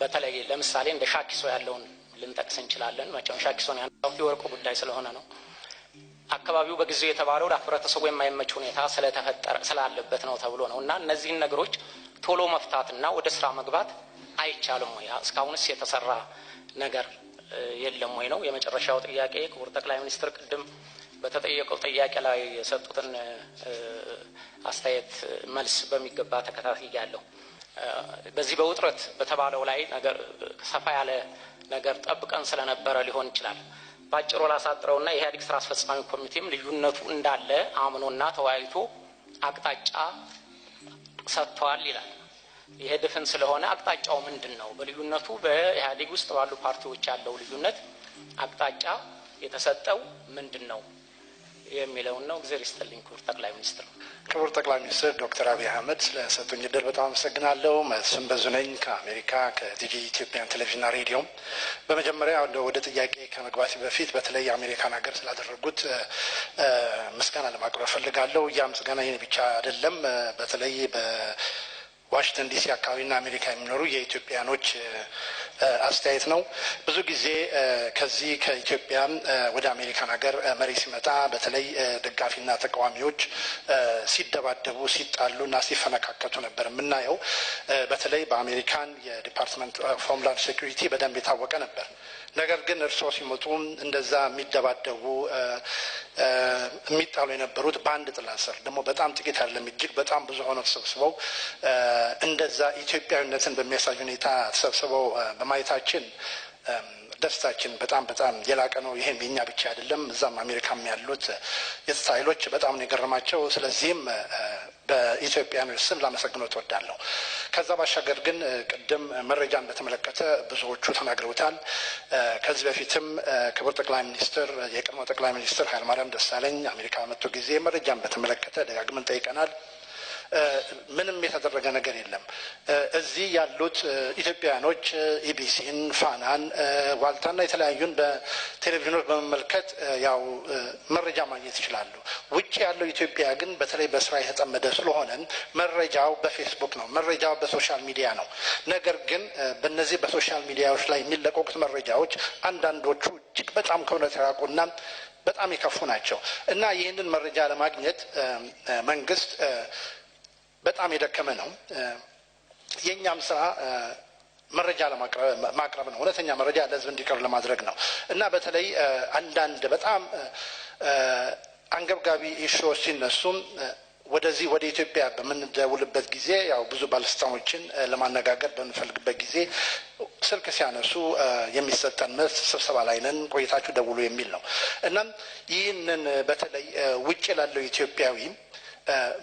Speaker 6: በተለይ ለምሳሌ እንደ ሻኪሶ ያለውን ልንጠቅስ እንችላለን። መቼም ሻኪሶን ያለው የወርቁ ጉዳይ ስለሆነ ነው። አካባቢው በጊዜው የተባለው ለህብረተሰቡ የማይመች ሁኔታ ስላለበት ነው ተብሎ ነው እና እነዚህን ነገሮች ቶሎ መፍታትና ወደ ስራ መግባት አይቻልም ወይ? እስካሁንስ የተሰራ ነገር የለም ወይ ነው የመጨረሻው ጥያቄ። ክቡር ጠቅላይ ሚኒስትር ቅድም በተጠየቀው ጥያቄ ላይ የሰጡትን አስተያየት መልስ በሚገባ ተከታትያለሁ። በዚህ በውጥረት በተባለው ላይ ነገር ሰፋ ያለ ነገር ጠብቀን ስለነበረ ሊሆን ይችላል። ባጭሩ ላሳጥረውና የኢህአዴግ ስራ አስፈጻሚ ኮሚቴም ልዩነቱ እንዳለ አምኖና ተወያይቶ አቅጣጫ ሰጥቷል ይላል። ይሄ ድፍን ስለሆነ አቅጣጫው ምንድነው? በልዩነቱ በኢህአዴግ ውስጥ ባሉ ፓርቲዎች ያለው ልዩነት አቅጣጫ የተሰጠው ምንድነው የሚለው ነው። እግዚአብሔር ይስጥልኝ ክቡር ጠቅላይ ሚኒስትር።
Speaker 7: ክቡር ጠቅላይ ሚኒስትር ዶክተር አብይ አህመድ ስለሰጡኝ እድል በጣም አመሰግናለሁ። መስፍን በዙ ነኝ ከአሜሪካ ከቲቪ ኢትዮጵያን ቴሌቪዥንና ሬዲዮ። በመጀመሪያ ወደ ጥያቄ ከመግባቴ በፊት በተለይ አሜሪካን ሀገር ስላደረጉት ምስጋና ለማቅረብ ፈልጋለሁ። ያ ምስጋና ይሄን ብቻ አይደለም። በተለይ በዋሽንግተን ዲሲ አካባቢና አሜሪካ የሚኖሩ የኢትዮጵያኖች አስተያየት ነው። ብዙ ጊዜ ከዚህ ከኢትዮጵያ ወደ አሜሪካን ሀገር መሪ ሲመጣ በተለይ ደጋፊና ተቃዋሚዎች ሲደባደቡ ሲጣሉና ሲፈነካከቱ ነበር የምናየው። በተለይ በአሜሪካን የዲፓርትመንት ኦፍ ሆምላንድ ሴኩሪቲ በደንብ የታወቀ ነበር። ነገር ግን እርስዎ ሲመጡ እንደዛ የሚደባደቡ የሚጣሉ የነበሩት በአንድ ጥላ ስር ደግሞ በጣም ጥቂት አይደለም እጅግ በጣም ብዙ ሆነው ተሰብስበው እንደዛ ኢትዮጵያዊነትን በሚያሳይ ሁኔታ ተሰብስበው በማየታችን ደስታችን በጣም የላቀ ነው። ይሄም የኛ ብቻ አይደለም፣ እዛም አሜሪካም ያሉት የጸጥታ ኃይሎች በጣም ነው የገረማቸው። ስለዚህም በኢትዮጵያኖች ስም ላመሰግነው እወዳለሁ። ከዛ ባሻገር ግን ቅድም መረጃን በተመለከተ ብዙዎቹ ተናግረውታል። ከዚህ በፊትም ክቡር ጠቅላይ ሚኒስትር የቀድሞ ጠቅላይ ሚኒስትር ኃይለማርያም ደሳለኝ አሜሪካ በመጡ ጊዜ መረጃን በተመለከተ ደጋግመን ጠይቀናል። ምንም የተደረገ ነገር የለም። እዚህ ያሉት ኢትዮጵያኖች ኢቢሲን፣ ፋናን፣ ዋልታና የተለያዩን በቴሌቪዥኖች በመመልከት ያው መረጃ ማግኘት ይችላሉ። ውጭ ያለው ኢትዮጵያ ግን በተለይ በስራ የተጠመደ ስለሆነ መረጃው በፌስቡክ ነው፣ መረጃው በሶሻል ሚዲያ ነው። ነገር ግን በእነዚህ በሶሻል ሚዲያዎች ላይ የሚለቀቁት መረጃዎች አንዳንዶቹ እጅግ በጣም ከእውነት የራቁና በጣም የከፉ ናቸው እና ይህንን መረጃ ለማግኘት መንግስት በጣም የደከመ ነው። የኛም ስራ መረጃ ለማቅረብ ነው። እውነተኛ መረጃ ለህዝብ እንዲቀርብ ለማድረግ ነው እና በተለይ አንዳንድ በጣም አንገብጋቢ ኢሹዎች ሲነሱም ወደዚህ ወደ ኢትዮጵያ በምንደውልበት ጊዜ ያው ብዙ ባለስልጣኖችን ለማነጋገር በምንፈልግበት ጊዜ ስልክ ሲያነሱ የሚሰጠን መልስ ስብሰባ ላይ ነን፣ ቆይታችሁ ደውሉ የሚል ነው። እናም ይህንን በተለይ ውጭ ላለው ኢትዮጵያዊ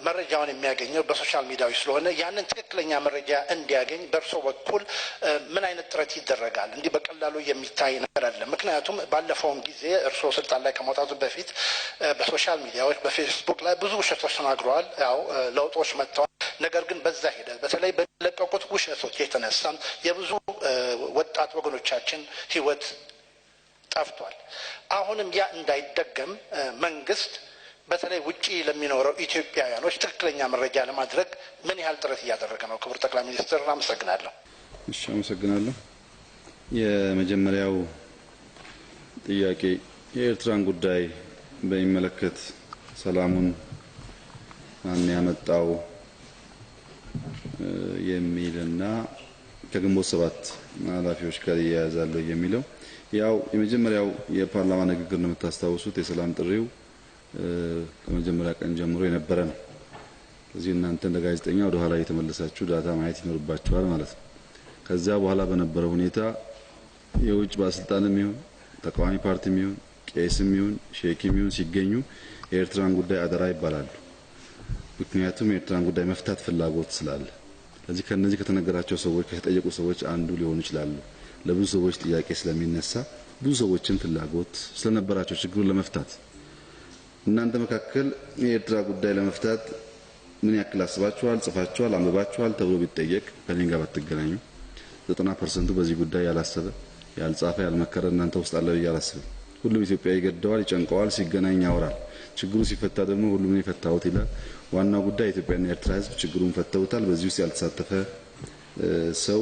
Speaker 7: መረጃውን የሚያገኘው በሶሻል ሚዲያዎች ስለሆነ ያንን ትክክለኛ መረጃ እንዲያገኝ በእርሶ በኩል ምን አይነት ጥረት ይደረጋል? እንዲህ በቀላሉ የሚታይ ነገር አለ? ምክንያቱም ባለፈውም ጊዜ እርሶ ስልጣን ላይ ከመውጣቱ በፊት በሶሻል ሚዲያዎች በፌስቡክ ላይ ብዙ ውሸቶች ተናግረዋል። ያው ለውጦች መጥተዋል። ነገር ግን በዛ ሂደት በተለይ በለቀቁት ውሸቶች የተነሳ የብዙ ወጣት ወገኖቻችን ህይወት ጠፍቷል። አሁንም ያ እንዳይደገም መንግስት በተለይ ውጪ ለሚኖረው ኢትዮጵያውያኖች ትክክለኛ መረጃ ለማድረግ ምን ያህል ጥረት እያደረገ ነው? ክቡር ጠቅላይ ሚኒስትር አመሰግናለሁ።
Speaker 1: እሺ፣ አመሰግናለሁ። የመጀመሪያው ጥያቄ የኤርትራን ጉዳይ በሚመለከት ሰላሙን ማን ያመጣው የሚልና ከግንቦት ሰባት ኃላፊዎች ጋር ይያያዛል የሚለው ያው የመጀመሪያው የፓርላማ ንግግር ነው የምታስታውሱት። የሰላም ጥሪው ከመጀመሪያ ቀን ጀምሮ የነበረ ነው። ስለዚህ እናንተ እንደ ጋዜጠኛ ወደ ኋላ እየተመለሳችሁ ዳታ ማየት ይኖርባችኋል ማለት ነው። ከዛ በኋላ በነበረው ሁኔታ የውጭ ባለስልጣንም ይሁን ተቃዋሚ ፓርቲም ይሁን ቄስም ይሁን ሼክም ይሁን ሲገኙ የኤርትራን ጉዳይ አደራ ይባላሉ። ምክንያቱም የኤርትራን ጉዳይ መፍታት ፍላጎት ስላለ። ስለዚህ ከነዚህ ከተነገራቸው ሰዎች ከተጠየቁ ሰዎች አንዱ ሊሆኑ ይችላሉ። ለብዙ ሰዎች ጥያቄ ስለሚነሳ ብዙ ሰዎችን ፍላጎት ስለነበራቸው ችግሩን ለመፍታት እናንተ መካከል የኤርትራ ጉዳይ ለመፍታት ምን ያክል አስባችኋል፣ ጽፋችኋል፣ አንብባችኋል ተብሎ ቢጠየቅ ከኔ ጋር ባትገናኙ 90% በዚህ ጉዳይ ያላሰበ ያልጻፈ ያልመከረ እናንተ ውስጥ አለ ያላሰበ ሁሉም ኢትዮጵያዊ ይገደዋል፣ ይጨንቀዋል፣ ሲገናኝ ያወራል። ችግሩ ሲፈታ ደግሞ ሁሉም ይፈታውት ይላል። ዋናው ጉዳይ ኢትዮጵያና ኤርትራ ህዝብ ችግሩን ፈተውታል። በዚህ ውስጥ ያልተሳተፈ ሰው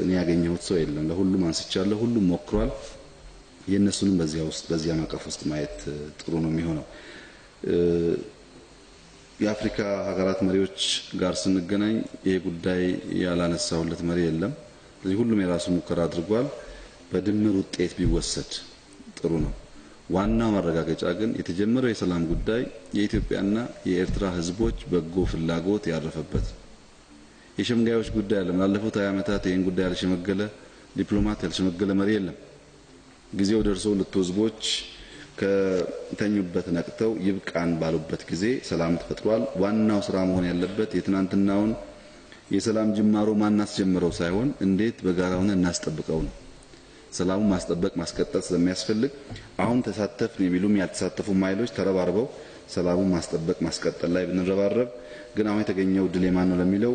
Speaker 1: እኔ ያገኘሁት ሰው የለም። ለሁሉም አንስቻለሁ፣ ሁሉም ሞክሯል። የነሱንም በዚያ ማቀፍ ውስጥ ማየት ጥሩ ነው የሚሆነው። የአፍሪካ ሀገራት መሪዎች ጋር ስንገናኝ ይሄ ጉዳይ ያላነሳውለት መሪ የለም። ስለዚህ ሁሉም የራሱ ሙከራ አድርጓል። በድምር ውጤት ቢወሰድ ጥሩ ነው። ዋናው ማረጋገጫ ግን የተጀመረው የሰላም ጉዳይ የኢትዮጵያና የኤርትራ ህዝቦች በጎ ፍላጎት ያረፈበት የሸምጋዮች ጉዳይ አለ። ላለፉት 20 ዓመታት ይሄን ጉዳይ ያልሸመገለ ዲፕሎማት ያልሸመገለ መሪ የለም። ጊዜው ደርሶ ሁለቱ ህዝቦች ከተኙበት ነቅተው ይብቃን ባሉበት ጊዜ ሰላም ተፈጥሯል። ዋናው ስራ መሆን ያለበት የትናንትናውን የሰላም ጅማሮ ማናስ ጀምረው ሳይሆን እንዴት በጋራ ሆነን እናስጠብቀው ነው። ሰላሙን ማስጠበቅ ማስቀጠል ስለሚያስፈልግ አሁን ተሳተፍን የሚሉም ያልተሳተፉ ማይሎች ተረባርበው ሰላሙን ማስጠበቅ ማስቀጠል ላይ ብንረባረብ ግን አሁን የተገኘው ድል የማን ነው ለሚለው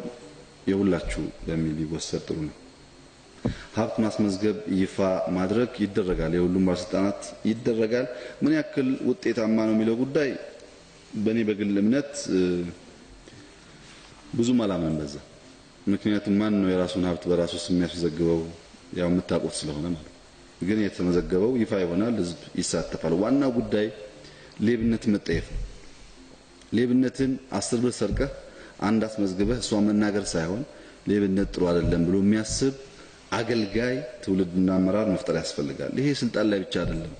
Speaker 1: የሁላችሁ በሚል ቢወሰድ ጥሩ ነው። ሀብት ማስመዝገብ ይፋ ማድረግ ይደረጋል፣ የሁሉም ባለስልጣናት ይደረጋል። ምን ያክል ውጤታማ ነው የሚለው ጉዳይ በእኔ በግል እምነት ብዙም አላምንም በዛ። ምክንያቱም ማን ነው የራሱን ሀብት በራሱ ስም የሚያስመዘግበው? ያው የምታውቁት ስለሆነ ማለት ግን የተመዘገበው ይፋ ይሆናል፣ ህዝብ ይሳተፋል። ዋናው ጉዳይ ሌብነት መጠየፍ ነው። ሌብነትን 10 ብር ሰርቀህ አንድ አስመዝግበህ እሷ መናገር ሳይሆን ሌብነት ጥሩ አይደለም ብሎ የሚያስብ አገልጋይ ትውልድና አመራር መፍጠር ያስፈልጋል። ይሄ ስልጣን ላይ ብቻ አይደለም።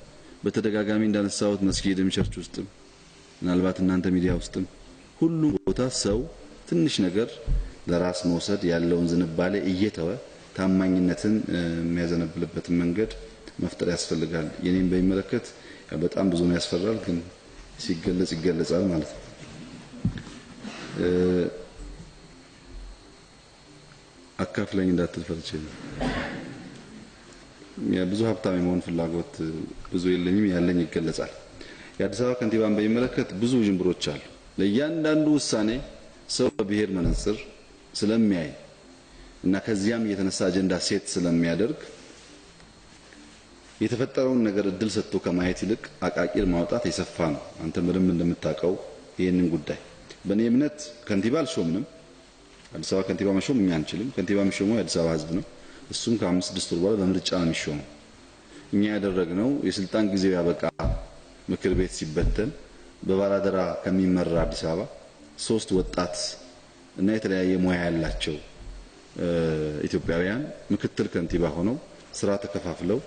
Speaker 1: በተደጋጋሚ እንዳነሳሁት መስጊድም ቸርች ውስጥም ምናልባት እናንተ ሚዲያ ውስጥም ሁሉም ቦታ ሰው ትንሽ ነገር ለራስ መውሰድ ያለውን ዝንባሌ እየተወ ታማኝነትን የሚያዘነብልበትን መንገድ መፍጠር ያስፈልጋል። የኔን በሚመለከት በጣም ብዙ ነው ያስፈራል፣ ግን ሲገለጽ ይገለጻል ማለት ነው። አካፍለኝ እንዳትፈልጭ ብዙ ሀብታም የመሆን ፍላጎት ብዙ የለኝም፣ ያለኝ ይገለጻል። የአዲስ አበባ ከንቲባን በሚመለከት ብዙ ጅምብሮች አሉ። ለእያንዳንዱ ውሳኔ ሰው በብሔር መነጽር ስለሚያይ እና ከዚያም የተነሳ አጀንዳ ሴት ስለሚያደርግ የተፈጠረውን ነገር እድል ሰጥቶ ከማየት ይልቅ አቃቂር ማውጣት የሰፋ ነው። አንተ ምንም እንደምታውቀው ይሄንን ጉዳይ በእኔ እምነት ከንቲባ አልሾምንም። አዲስ አበባ ከንቲባ መሾም እኛ አንችልም። ከንቲባ የሚሾመው የአዲስ አበባ ሕዝብ ነው። እሱም ከ5-6 ወር በኋላ በምርጫ ነው የሚሾመው። እኛ ያደረግነው የስልጣን ጊዜው ያበቃ ምክር ቤት ሲበተን በባላደራ ከሚመራ አዲስ አበባ 3 ወጣት እና የተለያየ ሙያ ያላቸው ኢትዮጵያውያን ምክትል ከንቲባ ሆነው ስራ ተከፋፍለው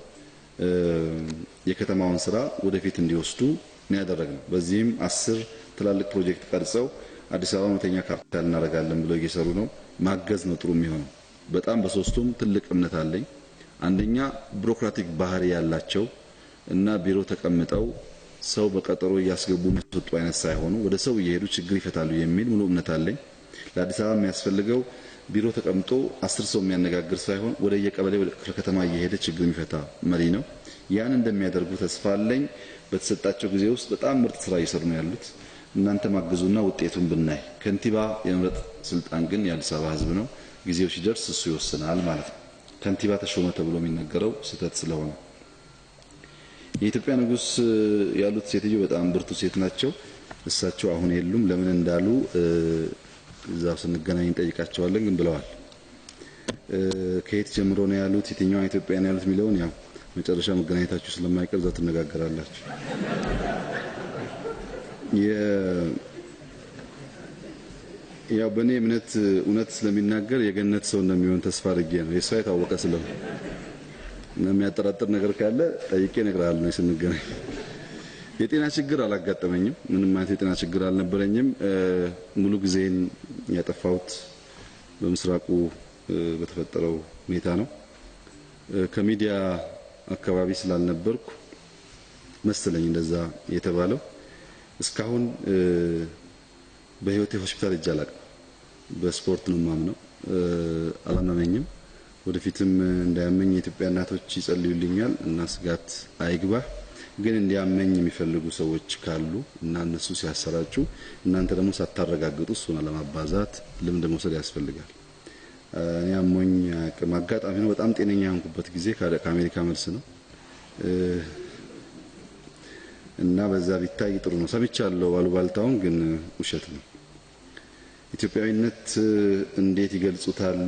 Speaker 1: የከተማውን ስራ ወደፊት እንዲወስዱ ነው ያደረግነው። በዚህም 10 ትላልቅ ፕሮጀክት ቀርጸው አዲስ አበባ መተኛ ካፒታል እናደርጋለን ብለው እየሰሩ ነው። ማገዝ ነው ጥሩ የሚሆነው። በጣም በሶስቱም ትልቅ እምነት አለኝ። አንደኛ ቢሮክራቲክ ባህሪ ያላቸው እና ቢሮ ተቀምጠው ሰው በቀጠሮ እያስገቡ መስጠቱ አይነት ሳይሆኑ ወደ ሰው እየሄዱ ችግር ይፈታሉ የሚል ሙሉ እምነት አለኝ። ለአዲስ አበባ የሚያስፈልገው ቢሮ ተቀምጦ 10 ሰው የሚያነጋግር ሳይሆን ወደ የቀበሌው ወደ ክፍለ ከተማ እየሄደ ችግር የሚፈታ መሪ ነው። ያን እንደሚያደርጉ ተስፋ አለኝ። በተሰጣቸው ጊዜ ውስጥ በጣም ምርጥ ስራ እየሰሩ ነው ያሉት። እናንተ ማገዙና ውጤቱን ብናይ። ከንቲባ የመምረጥ ስልጣን ግን የአዲስ አበባ ሕዝብ ነው። ጊዜው ሲደርስ እሱ ይወስናል ማለት ነው። ከንቲባ ተሾመ ተብሎ የሚነገረው ስህተት ስለሆነ የኢትዮጵያ ንጉስ ያሉት ሴትዮ በጣም ብርቱ ሴት ናቸው። እሳቸው አሁን የሉም። ለምን እንዳሉ እዛው ስንገናኝ እንጠይቃቸዋለን። ግን ብለዋል። ከየት ጀምሮ ነው ያሉት፣ የትኛዋ ኢትዮጵያ ነው ያሉት የሚለውን ያው መጨረሻ መገናኘታችሁ ስለማይቀር እዛው ትነጋገራላችሁ። ያው በእኔ እውነት ስለሚናገር የገነት ሰው እንደሚሆን ተስፋ አድርጌ ነው። የሷ የታወቀ ስለሆነ የሚያጠራጥር ነገር ካለ ጠይቄ እነግርሃለሁ ስንገናኝ። የጤና ችግር አላጋጠመኝም። ምንም አይነት የጤና ችግር አልነበረኝም። ሙሉ ጊዜን ያጠፋሁት በምስራቁ በተፈጠረው ሁኔታ ነው። ከሚዲያ አካባቢ ስላልነበርኩ መሰለኝ እንደዛ የተባለው። እስካሁን በህይወቴ ሆስፒታል ሄጄ አላውቅም። በስፖርት ነው የማምነው። አላመመኝም። ወደፊትም እንዳያመኝ የኢትዮጵያ እናቶች ይጸልዩልኛል እና ስጋት አይግባ። ግን እንዲያመኝ የሚፈልጉ ሰዎች ካሉ እና እነሱ ሲያሰራጩ እናንተ ደግሞ ሳታረጋግጡ እሱን ለማባዛት ልምድ መውሰድ ያስፈልጋል። እኔ አሞኝ አጋጣሚ ነው። በጣም ጤነኛ የሆንኩበት ጊዜ ከአሜሪካ መልስ ነው እና በዛ ቢታይ ጥሩ ነው። ሰምቻለሁ አሉባልታውን፣ ግን ውሸት ነው። ኢትዮጵያዊነት እንዴት ይገልጹታል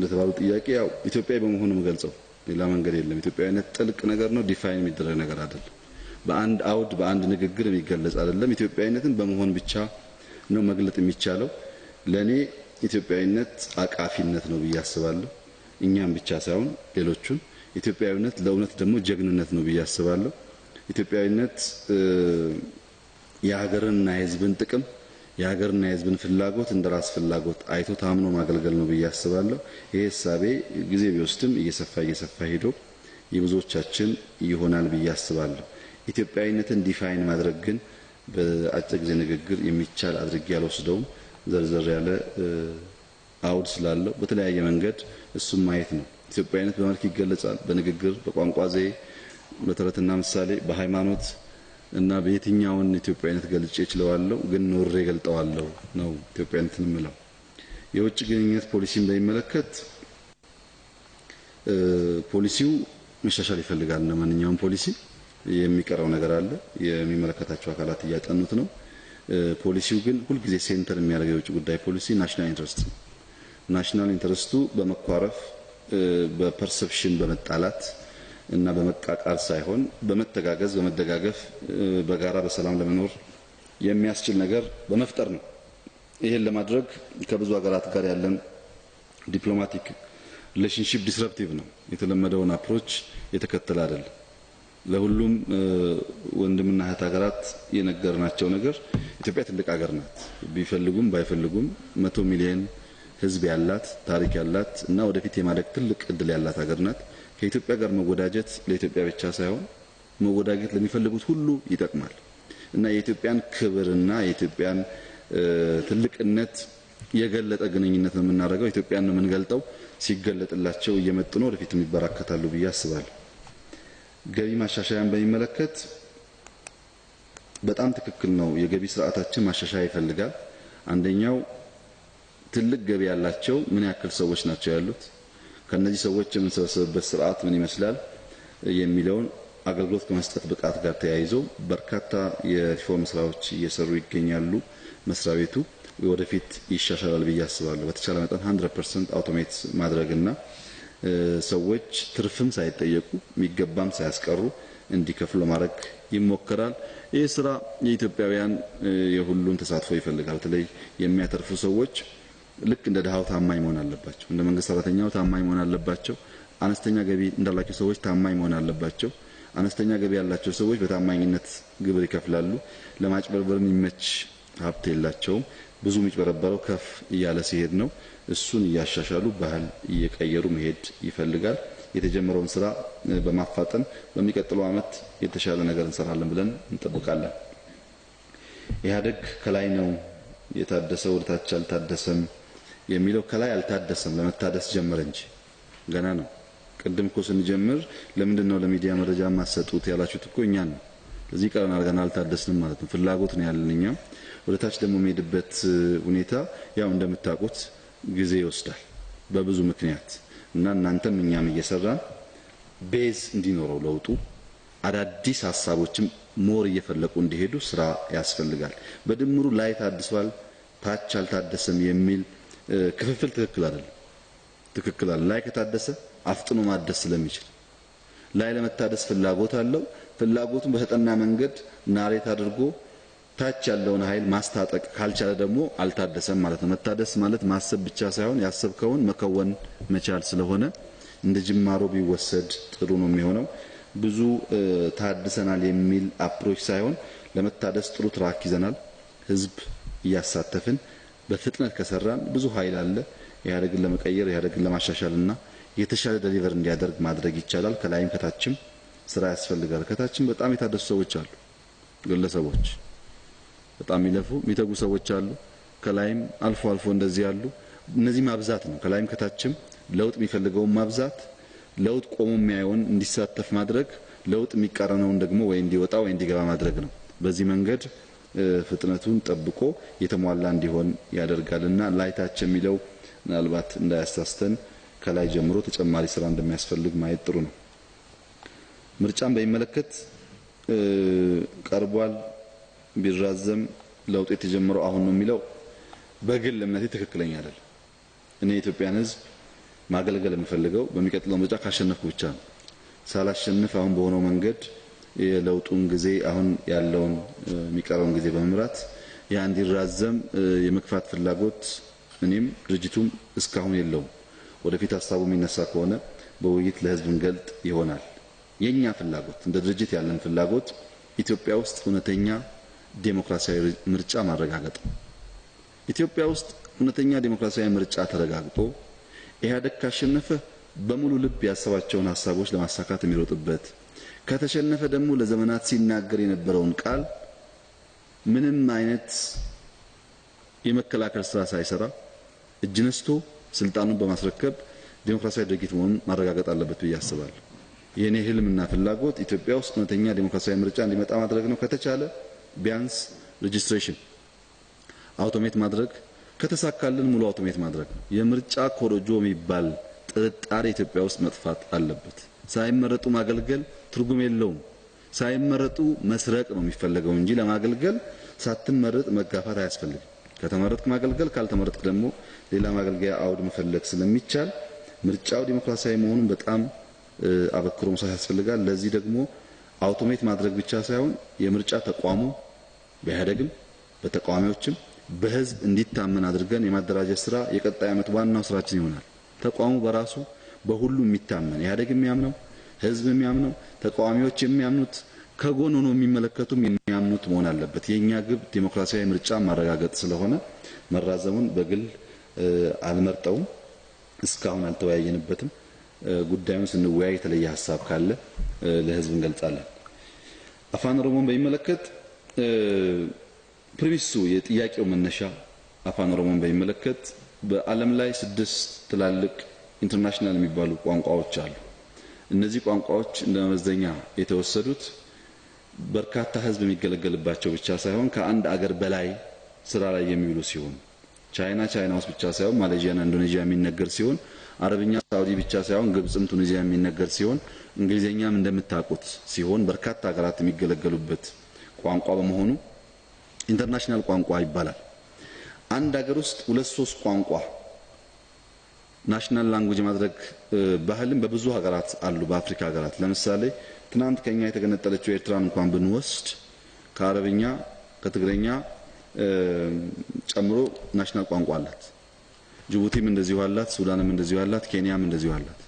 Speaker 1: ለተባለው ጥያቄ ያው ኢትዮጵያዊ በመሆኑ የምገልጸው ሌላ መንገድ የለም። ኢትዮጵያዊነት ጥልቅ ነገር ነው። ዲፋይን የሚደረግ ነገር አይደለም። በአንድ አውድ በአንድ ንግግር የሚገለጽ አይደለም። ኢትዮጵያዊነትን በመሆን ብቻ ነው መግለጥ የሚቻለው። ለኔ ኢትዮጵያዊነት አቃፊነት ነው ብዬ አስባለሁ። እኛም ብቻ ሳይሆን ሌሎቹን። ኢትዮጵያዊነት ለእውነት ደግሞ ጀግንነት ነው ብዬ አስባለሁ። ኢትዮጵያዊነት የሀገርና የሕዝብን ጥቅም የሀገርና የሕዝብን ፍላጎት እንደራስ ፍላጎት አይቶ ታምኖ ማገልገል ነው ብዬ አስባለሁ። ይሄ ሐሳቤ ጊዜ ቢወስድም እየሰፋ ሄዶ የብዙዎቻችን ይሆናል ብዬ አስባለሁ። ኢትዮጵያዊነትን ዲፋይን ማድረግ ግን በአጭር ጊዜ ንግግር የሚቻል አድርጌ ያልወስደውም። ዘርዘር ያለ አውድ ስላለው በተለያየ መንገድ እሱም ማየት ነው። ኢትዮጵያዊነት በመልክ ይገለጻል፣ በንግግር፣ በቋንቋ ዘዬ፣ በተረትና ምሳሌ፣ በሃይማኖት እና በየትኛውን ኢትዮጵያዊነት ገልጬ እችላለሁ፣ ግን ኖሬ ገልጠዋለሁ ነው ኢትዮጵያዊነትን የምለው። የውጭ ግንኙነት ፖሊሲን በሚመለከት ፖሊሲው መሻሻል ይፈልጋል። ለማንኛውም ፖሊሲ የሚቀረው ነገር አለ። የሚመለከታቸው አካላት እያጠኑት ነው። ፖሊሲው ግን ሁልጊዜ ሴንተር የሚያደርገው የውጭ ጉዳይ ፖሊሲ ናሽናል ኢንትረስት ነው። ናሽናል ኢንትረስቱ በመኳረፍ በፐርሰፕሽን በመጣላት እና በመቃቃር ሳይሆን በመተጋገዝ በመደጋገፍ በጋራ በሰላም ለመኖር የሚያስችል ነገር በመፍጠር ነው። ይሄን ለማድረግ ከብዙ ሀገራት ጋር ያለን ዲፕሎማቲክ ሪሌሽንሺፕ ዲስረፕቲቭ ነው። የተለመደውን አፕሮች የተከተለ አይደለም። ለሁሉም ወንድምና እህት ሀገራት የነገርናቸው ነገር ኢትዮጵያ ትልቅ ሀገር ናት። ቢፈልጉም ባይፈልጉም 100 ሚሊዮን ሕዝብ ያላት ታሪክ ያላት እና ወደፊት የማደግ ትልቅ እድል ያላት ሀገር ናት። ከኢትዮጵያ ጋር መወዳጀት ለኢትዮጵያ ብቻ ሳይሆን መወዳጀት ለሚፈልጉት ሁሉ ይጠቅማል እና የኢትዮጵያን ክብርና የኢትዮጵያን ትልቅነት የገለጠ ግንኙነት ነው የምናደርገው። ኢትዮጵያን ነው የምንገልጠው። ሲገለጥላቸው እየመጡ ነው፣ ወደፊት ይበራከታሉ ብዬ አስባለሁ። ገቢ ማሻሻያን በሚመለከት በጣም ትክክል ነው። የገቢ ስርዓታችን ማሻሻያ ይፈልጋል። አንደኛው ትልቅ ገቢ ያላቸው ምን ያክል ሰዎች ናቸው ያሉት፣ ከነዚህ ሰዎች የምንሰበሰብበት ስርዓት ምን ይመስላል የሚለውን አገልግሎት ከመስጠት ብቃት ጋር ተያይዞ በርካታ የሪፎርም ስራዎች እየሰሩ ይገኛሉ። መስሪያ ቤቱ ወደፊት ይሻሻላል ብዬ አስባለሁ። በተቻለ መጠን 100% አውቶሜት ማድረግና ሰዎች ትርፍም ሳይጠየቁ የሚገባም ሳያስቀሩ እንዲከፍሉ ማድረግ ይሞከራል። ይህ ስራ የኢትዮጵያውያን የሁሉን ተሳትፎ ይፈልጋል። በተለይ የሚያተርፉ ሰዎች ልክ እንደ ድሃው ታማኝ መሆን አለባቸው። እንደ መንግስት ሰራተኛው ታማኝ መሆን አለባቸው። አነስተኛ ገቢ እንዳላቸው ሰዎች ታማኝ መሆን አለባቸው። አነስተኛ ገቢ ያላቸው ሰዎች በታማኝነት ግብር ይከፍላሉ። ለማጭበርበር የሚመች ሀብት የላቸውም። ብዙ የሚጭበረበረው ከፍ እያለ ሲሄድ ነው። እሱን እያሻሻሉ ባህል እየቀየሩ መሄድ ይፈልጋል። የተጀመረውን ስራ በማፋጠን በሚቀጥለው አመት የተሻለ ነገር እንሰራለን ብለን እንጠብቃለን። ኢህአዴግ ከላይ ነው የታደሰው ወደታች አልታደሰም የሚለው ከላይ አልታደሰም፣ ለመታደስ ጀመረ እንጂ ገና ነው። ቅድም እኮ ስንጀምር ለምንድነው ለሚዲያ መረጃ ማሰጡት ያላችሁት እኮ እኛን ነው። ለዚህ ቀረን አድርገን አልታደስንም ማለት ነው። ፍላጎት ነው ያለን እኛ። ወደታች ደግሞ የሚሄድበት ሁኔታ ያው እንደምታውቁት ጊዜ ይወስዳል በብዙ ምክንያት እና እናንተም እኛም እየሰራን ቤዝ እንዲኖረው ለውጡ አዳዲስ ሀሳቦችም ሞር እየፈለቁ እንዲሄዱ ስራ ያስፈልጋል። በድምሩ ላይ ታድሷል ታች አልታደሰም የሚል ክፍፍል ትክክል አይደለም። ትክክል አይደለም። ላይ ከታደሰ አፍጥኖ ማደስ ስለሚችል ላይ ለመታደስ ፍላጎት አለው። ፍላጎቱን በተጠና መንገድ ናሬት አድርጎ ታች ያለውን ኃይል ማስታጠቅ ካልቻለ ደግሞ አልታደሰም ማለት ነው። መታደስ ማለት ማሰብ ብቻ ሳይሆን ያሰብከውን መከወን መቻል ስለሆነ እንደ ጅማሮ ቢወሰድ ጥሩ ነው የሚሆነው። ብዙ ታድሰናል የሚል አፕሮች ሳይሆን ለመታደስ ጥሩ ትራክ ይዘናል። ህዝብ እያሳተፍን በፍጥነት ከሰራን ብዙ ኃይል አለ። ኢህአዴግን ለመቀየር ኢህአዴግን ለማሻሻልና የተሻለ ዴሊቨር እንዲያደርግ ማድረግ ይቻላል። ከላይም ከታችም ስራ ያስፈልጋል። ከታችም በጣም የታደሱ ሰዎች አሉ፣ ግለሰቦች በጣም የሚለፉ የሚተጉ ሰዎች አሉ። ከላይም አልፎ አልፎ እንደዚህ ያሉ እነዚህ ማብዛት ነው። ከላይም ከታችም ለውጥ የሚፈልገውን ማብዛት፣ ለውጥ ቆሞ የሚያየውን እንዲሳተፍ ማድረግ፣ ለውጥ የሚቃረነውን ደግሞ ወይ እንዲወጣ ወይ እንዲገባ ማድረግ ነው። በዚህ መንገድ ፍጥነቱን ጠብቆ የተሟላ እንዲሆን ያደርጋልና ላይታች የሚለው ምናልባት እንዳያሳስተን ከላይ ጀምሮ ተጨማሪ ስራ እንደሚያስፈልግ ማየት ጥሩ ነው። ምርጫን በሚመለከት ቀርቧል። ቢራዘም ለውጥ የተጀመረው አሁን ነው የሚለው በግል እምነቴ ትክክለኛ አይደለም። እኔ የኢትዮጵያን ሕዝብ ማገልገል የምፈልገው በሚቀጥለው ምርጫ ካሸነፍኩ ብቻ ነው። ሳላሸንፍ አሁን በሆነው መንገድ የለውጡን ጊዜ አሁን ያለውን የሚቀረውን ጊዜ በመምራት ያ እንዲራዘም የመክፋት ፍላጎት እኔም ድርጅቱም እስካሁን የለውም። ወደፊት ሀሳቡ የሚነሳ ከሆነ በውይይት ለህዝብ እንገልጥ ይሆናል። የኛ ፍላጎት እንደ ድርጅት ያለን ፍላጎት ኢትዮጵያ ውስጥ እውነተኛ ዴሞክራሲያዊ ምርጫ ማረጋገጥ ነው። ኢትዮጵያ ውስጥ እውነተኛ ዴሞክራሲያዊ ምርጫ ተረጋግጦ ኢህአዴግ ካሸነፈ በሙሉ ልብ ያሰባቸውን ሀሳቦች ለማሳካት የሚሮጥበት፣ ከተሸነፈ ደግሞ ለዘመናት ሲናገር የነበረውን ቃል ምንም አይነት የመከላከል ስራ ሳይሰራ እጅ ነስቶ ስልጣኑን በማስረከብ ዴሞክራሲያዊ ድርጊት መሆኑን ማረጋገጥ አለበት ብዬ አስባለሁ። የኔ ህልምና ፍላጎት ኢትዮጵያ ውስጥ እውነተኛ ዴሞክራሲያዊ ምርጫ እንዲመጣ ማድረግ ነው። ከተቻለ ቢያንስ ሬጅስትሬሽን አውቶሜት ማድረግ፣ ከተሳካልን ሙሉ አውቶሜት ማድረግ ነው። የምርጫ ኮሮጆ የሚባል ጥርጣሬ ኢትዮጵያ ውስጥ መጥፋት አለበት። ሳይመረጡ ማገልገል ትርጉም የለውም። ሳይመረጡ መስረቅ ነው የሚፈልገው እንጂ ለማገልገል ሳትመረጥ መጋፋት አያስፈልግም። ከተመረጥክ ማገልገል፣ ካልተመረጥክ ደግሞ ሌላ ማገልገያ አውድ መፈለግ ስለሚቻል ምርጫው ዲሞክራሲያዊ መሆኑን በጣም አበክሮ መስራት ያስፈልጋል። ለዚህ ደግሞ አውቶሜት ማድረግ ብቻ ሳይሆን የምርጫ ተቋሙ በኢህአዴግም በተቃዋሚዎችም በህዝብ እንዲታመን አድርገን የማደራጀት ስራ የቀጣይ ዓመት ዋናው ስራችን ይሆናል። ተቋሙ በራሱ በሁሉ የሚታመን ኢህአዴግ የሚያምነው፣ ህዝብ የሚያምነው፣ ተቃዋሚዎች የሚያምኑት፣ ከጎን ሆኖ የሚመለከቱም የሚያምኑት መሆን አለበት። የኛ ግብ ዲሞክራሲያዊ ምርጫ ማረጋገጥ ስለሆነ መራዘሙን በግል አልመርጠውም። እስካሁን አልተወያየንበትም። ጉዳዩን ስንወያይ የተለየ ሀሳብ ካለ ለህዝብ እንገልጻለን። አፋን ኦሮሞን በሚመለከት ፕሪሚሱ የጥያቄው መነሻ አፋን ኦሮሞን በሚመለከት በዓለም ላይ 6 ትላልቅ ኢንተርናሽናል የሚባሉ ቋንቋዎች አሉ። እነዚህ ቋንቋዎች እንደ መመዘኛ የተወሰዱት በርካታ ህዝብ የሚገለገልባቸው ብቻ ሳይሆን ከአንድ አገር በላይ ስራ ላይ የሚውሉ ሲሆን ቻይና ውስጥ ብቻ ሳይሆን ማሌዥያና ኢንዶኔዥያ የሚነገር ሲሆን አረብኛ ሳውዲ ብቻ ሳይሆን ግብጽም ቱኒዚያ የሚነገር ሲሆን እንግሊዘኛም እንደምታውቁት ሲሆን በርካታ ሀገራት የሚገለገሉበት ቋንቋ በመሆኑ ኢንተርናሽናል ቋንቋ ይባላል። አንድ ሀገር ውስጥ 2-3 ቋንቋ ናሽናል ላንጉዌጅ ማድረግ ባህልም በብዙ ሀገራት አሉ። በአፍሪካ ሀገራት ለምሳሌ ትናንት ከኛ የተገነጠለችው ኤርትራን እንኳን ብንወስድ ከአረብኛ ከትግረኛ ጨምሮ ናሽናል ቋንቋ አላት። ጅቡቲም እንደዚሁ አላት፣ ሱዳንም እንደዚሁ አላት፣ ኬንያም እንደዚሁ አላት።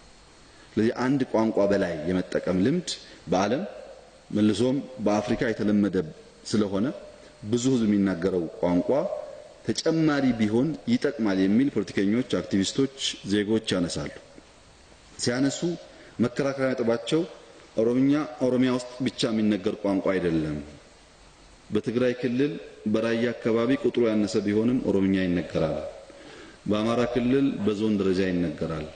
Speaker 1: ስለዚህ አንድ ቋንቋ በላይ የመጠቀም ልምድ በዓለም መልሶም በአፍሪካ የተለመደ ስለሆነ ብዙ ህዝብ የሚናገረው ቋንቋ ተጨማሪ ቢሆን ይጠቅማል የሚል ፖለቲከኞች፣ አክቲቪስቶች፣ ዜጎች ያነሳሉ። ሲያነሱ መከራከሪያ ነጥባቸው ኦሮሚያ ውስጥ ብቻ የሚነገር ቋንቋ አይደለም። በትግራይ ክልል በራያ አካባቢ ቁጥሩ ያነሰ ቢሆንም ኦሮሚያ ይነገራል። በአማራ ክልል በዞን ደረጃ ይነገራል።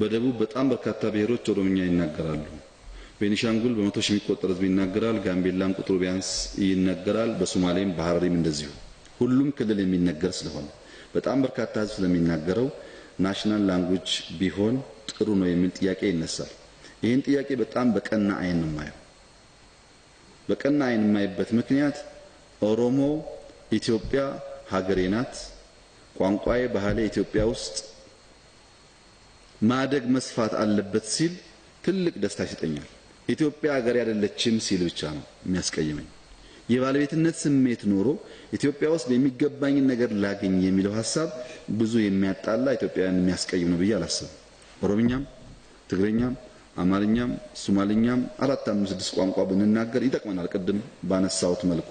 Speaker 1: በደቡብ በጣም በርካታ ብሔሮች ኦሮሚያ ይናገራሉ። ቤኒሻንጉል በመቶ ሺህ የሚቆጠር ህዝብ ይናገራል። ጋምቤላም ቁጥሩ ቢያንስ ይናገራል። በሶማሌም በሐረሪም እንደዚሁ ሁሉም ክልል የሚነገር ስለሆነ በጣም በርካታ ህዝብ ስለሚናገረው ናሽናል ላንጉዌጅ ቢሆን ጥሩ ነው የሚል ጥያቄ ይነሳል። ይህን ጥያቄ በጣም በቀና አይን ነው የማየው። በቀና አይን የማይበት ምክንያት ኦሮሞ ኢትዮጵያ ሀገሬ ናት፣ ቋንቋዬ ባህሌ ኢትዮጵያ ውስጥ ማደግ መስፋት አለበት ሲል ትልቅ ደስታ ይሰጠኛል። ኢትዮጵያ ሀገሬ አይደለችም ሲል ብቻ ነው የሚያስቀይመኝ። የባለቤትነት ስሜት ኖሮ ኢትዮጵያ ውስጥ የሚገባኝ ነገር ላገኝ የሚለው ሐሳብ ብዙ የሚያጣላ ኢትዮጵያውያን የሚያስቀይም ነው ብዬ አላስብም። ኦሮምኛም ትግረኛም አማርኛም ሶማሊኛም 4-5-6 ቋንቋ ብንናገር ይጠቅመናል። ቅድም ባነሳውት መልኩ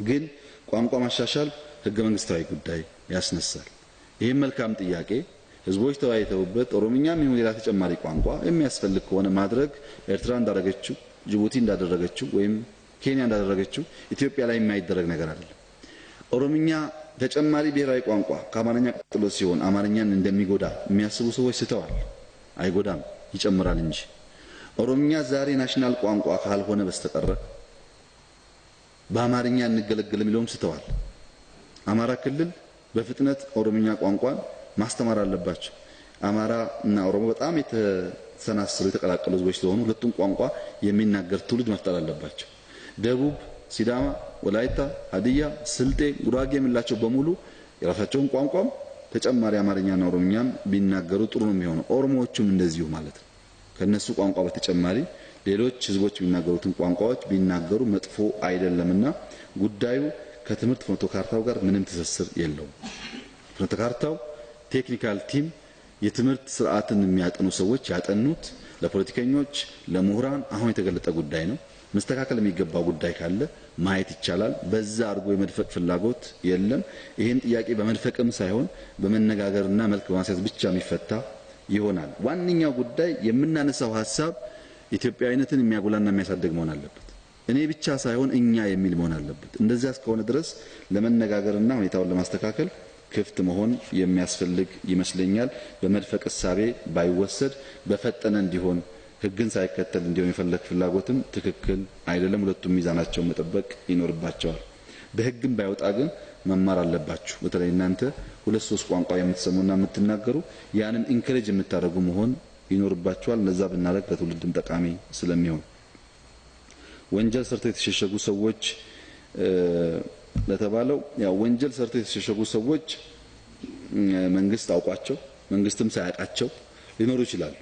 Speaker 1: ግን ቋንቋ ማሻሻል ህገ መንግስታዊ ጉዳይ ያስነሳል። ይሄ መልካም ጥያቄ ህዝቦች ተወያይተውበት ኦሮምኛም ይሁን ሌላ ተጨማሪ ቋንቋ የሚያስፈልግ ከሆነ ማድረግ ኤርትራ እንዳደረገችው ጅቡቲ እንዳደረገችው ወይም ኬንያ እንዳደረገችው ኢትዮጵያ ላይ የማይደረግ ነገር አይደለም። ኦሮምኛ ተጨማሪ ብሔራዊ ቋንቋ ከአማርኛ ቀጥሎ ሲሆን አማርኛን እንደሚጎዳ የሚያስቡ ሰዎች ስተዋል። አይጎዳም፣ ይጨምራል እንጂ። ኦሮምኛ ዛሬ ናሽናል ቋንቋ ካልሆነ በስተቀር በአማርኛ እንገለገል የሚለውም ስተዋል። አማራ ክልል በፍጥነት ኦሮምኛ ቋንቋን ማስተማር አለባቸው። አማራ እና ኦሮሞ በጣም የተሰናሰሉ የተቀላቀሉ ህዝቦች ስለሆኑ ሁለቱም ቋንቋ የሚናገር ትውልድ መፍጠር አለባቸው። ደቡብ፣ ሲዳማ፣ ወላይታ፣ ሀዲያ፣ ስልጤ፣ ጉራጌ የምላቸው በሙሉ የራሳቸውን ቋንቋም ተጨማሪ አማርኛና ኦሮምኛም ቢናገሩ ጥሩ ነው የሚሆነው። ኦሮሞዎቹም እንደዚሁ ማለት ነው። ከነሱ ቋንቋ በተጨማሪ ሌሎች ህዝቦች የሚናገሩትን ቋንቋዎች ቢናገሩ መጥፎ አይደለምና ጉዳዩ ከትምህርት ፍኖተ ካርታው ጋር ምንም ትስስር የለውም። ፍኖተ ካርታው ቴክኒካል ቲም የትምህርት ስርዓትን የሚያጠኑ ሰዎች ያጠኑት ለፖለቲከኞች ለምሁራን አሁን የተገለጠ ጉዳይ ነው። መስተካከል የሚገባው ጉዳይ ካለ ማየት ይቻላል። በዛ አድርጎ የመድፈቅ ፍላጎት የለም። ይሄን ጥያቄ በመድፈቅም ሳይሆን በመነጋገርና መልክ በማስያዝ ብቻ የሚፈታ ይሆናል። ዋንኛው ጉዳይ የምናነሳው ሐሳብ ኢትዮጵያዊነትን የሚያጎላና የሚያሳድግ መሆን አለበት። እኔ ብቻ ሳይሆን እኛ የሚል መሆን አለበት። እንደዛ እስከሆነ ድረስ ለመነጋገርና ሁኔታውን ለማስተካከል ክፍት መሆን የሚያስፈልግ ይመስለኛል። በመድፈቅ እሳቤ ባይወሰድ በፈጠነ እንዲሆን ህግን ሳይከተል እንዲሆን የፈለክ ፍላጎትም ትክክል አይደለም። ሁለቱም ሚዛናቸውን መጠበቅ ይኖርባቸዋል። በህግም ባይወጣ ግን መማር አለባችሁ። በተለይ እናንተ 2-3 ቋንቋ የምትሰሙና የምትናገሩ ያንን ኢንከሬጅ የምታደርጉ መሆን ይኖርባችኋል። ለዛ ብናደርግ ለትውልድም ጠቃሚ ስለሚሆን ወንጀል ሰርተው የተሸሸጉ ሰዎች ለተባለው ያው ወንጀል ሰርተው የተሸሸጉ ሰዎች መንግስት አውቋቸው መንግስትም ሳያውቃቸው ሊኖሩ ይችላሉ።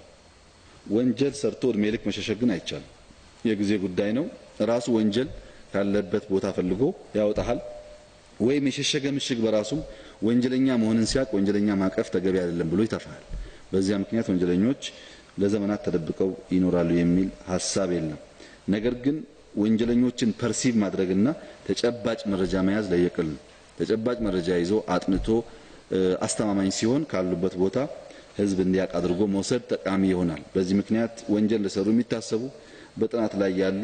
Speaker 1: ወንጀል ሰርቶ እድሜ ልክ መሸሸግን አይቻልም። የጊዜ ጉዳይ ነው። ራሱ ወንጀል ካለበት ቦታ ፈልጎ ያወጣሃል። ወይም የሸሸገ ምሽግ በራሱ ወንጀለኛ መሆንን ሲያቅ ወንጀለኛ ማቀፍ ተገቢ አይደለም ብሎ ይተፋል። በዚያ ምክንያት ወንጀለኞች ለዘመናት ተደብቀው ይኖራሉ የሚል ሐሳብ የለም። ነገር ግን ወንጀለኞችን ፐርሲቭ ማድረግና ተጨባጭ መረጃ መያዝ ለየቅል ነው። ተጨባጭ መረጃ ይዞ አጥንቶ አስተማማኝ ሲሆን ካሉበት ቦታ ህዝብ እንዲያቅ አድርጎ መውሰድ ጠቃሚ ይሆናል። በዚህ ምክንያት ወንጀል ለሰሩ የሚታሰቡ በጥናት ላይ ያሉ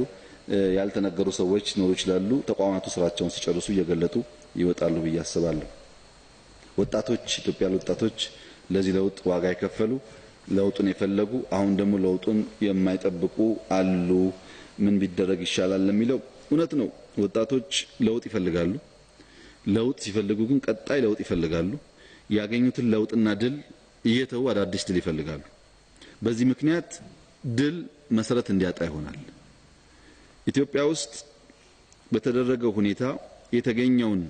Speaker 1: ያልተነገሩ ሰዎች ኖሩ ይችላሉ። ተቋማቱ ስራቸውን ሲጨርሱ እየገለጡ ይወጣሉ ብዬ አስባለሁ። ወጣቶች ኢትዮጵያ ወጣቶች ለዚህ ለውጥ ዋጋ የከፈሉ ለውጡን የፈለጉ አሁን ደግሞ ለውጡን የማይጠብቁ አሉ። ምን ቢደረግ ይሻላል ለሚለው እውነት ነው። ወጣቶች ለውጥ ይፈልጋሉ። ለውጥ ሲፈልጉ ግን ቀጣይ ለውጥ ይፈልጋሉ። ያገኙትን ለውጥና ድል እየተው አዳዲስ ድል ይፈልጋሉ። በዚህ ምክንያት ድል መሰረት እንዲያጣ ይሆናል። ኢትዮጵያ ውስጥ በተደረገው ሁኔታ የተገኘውን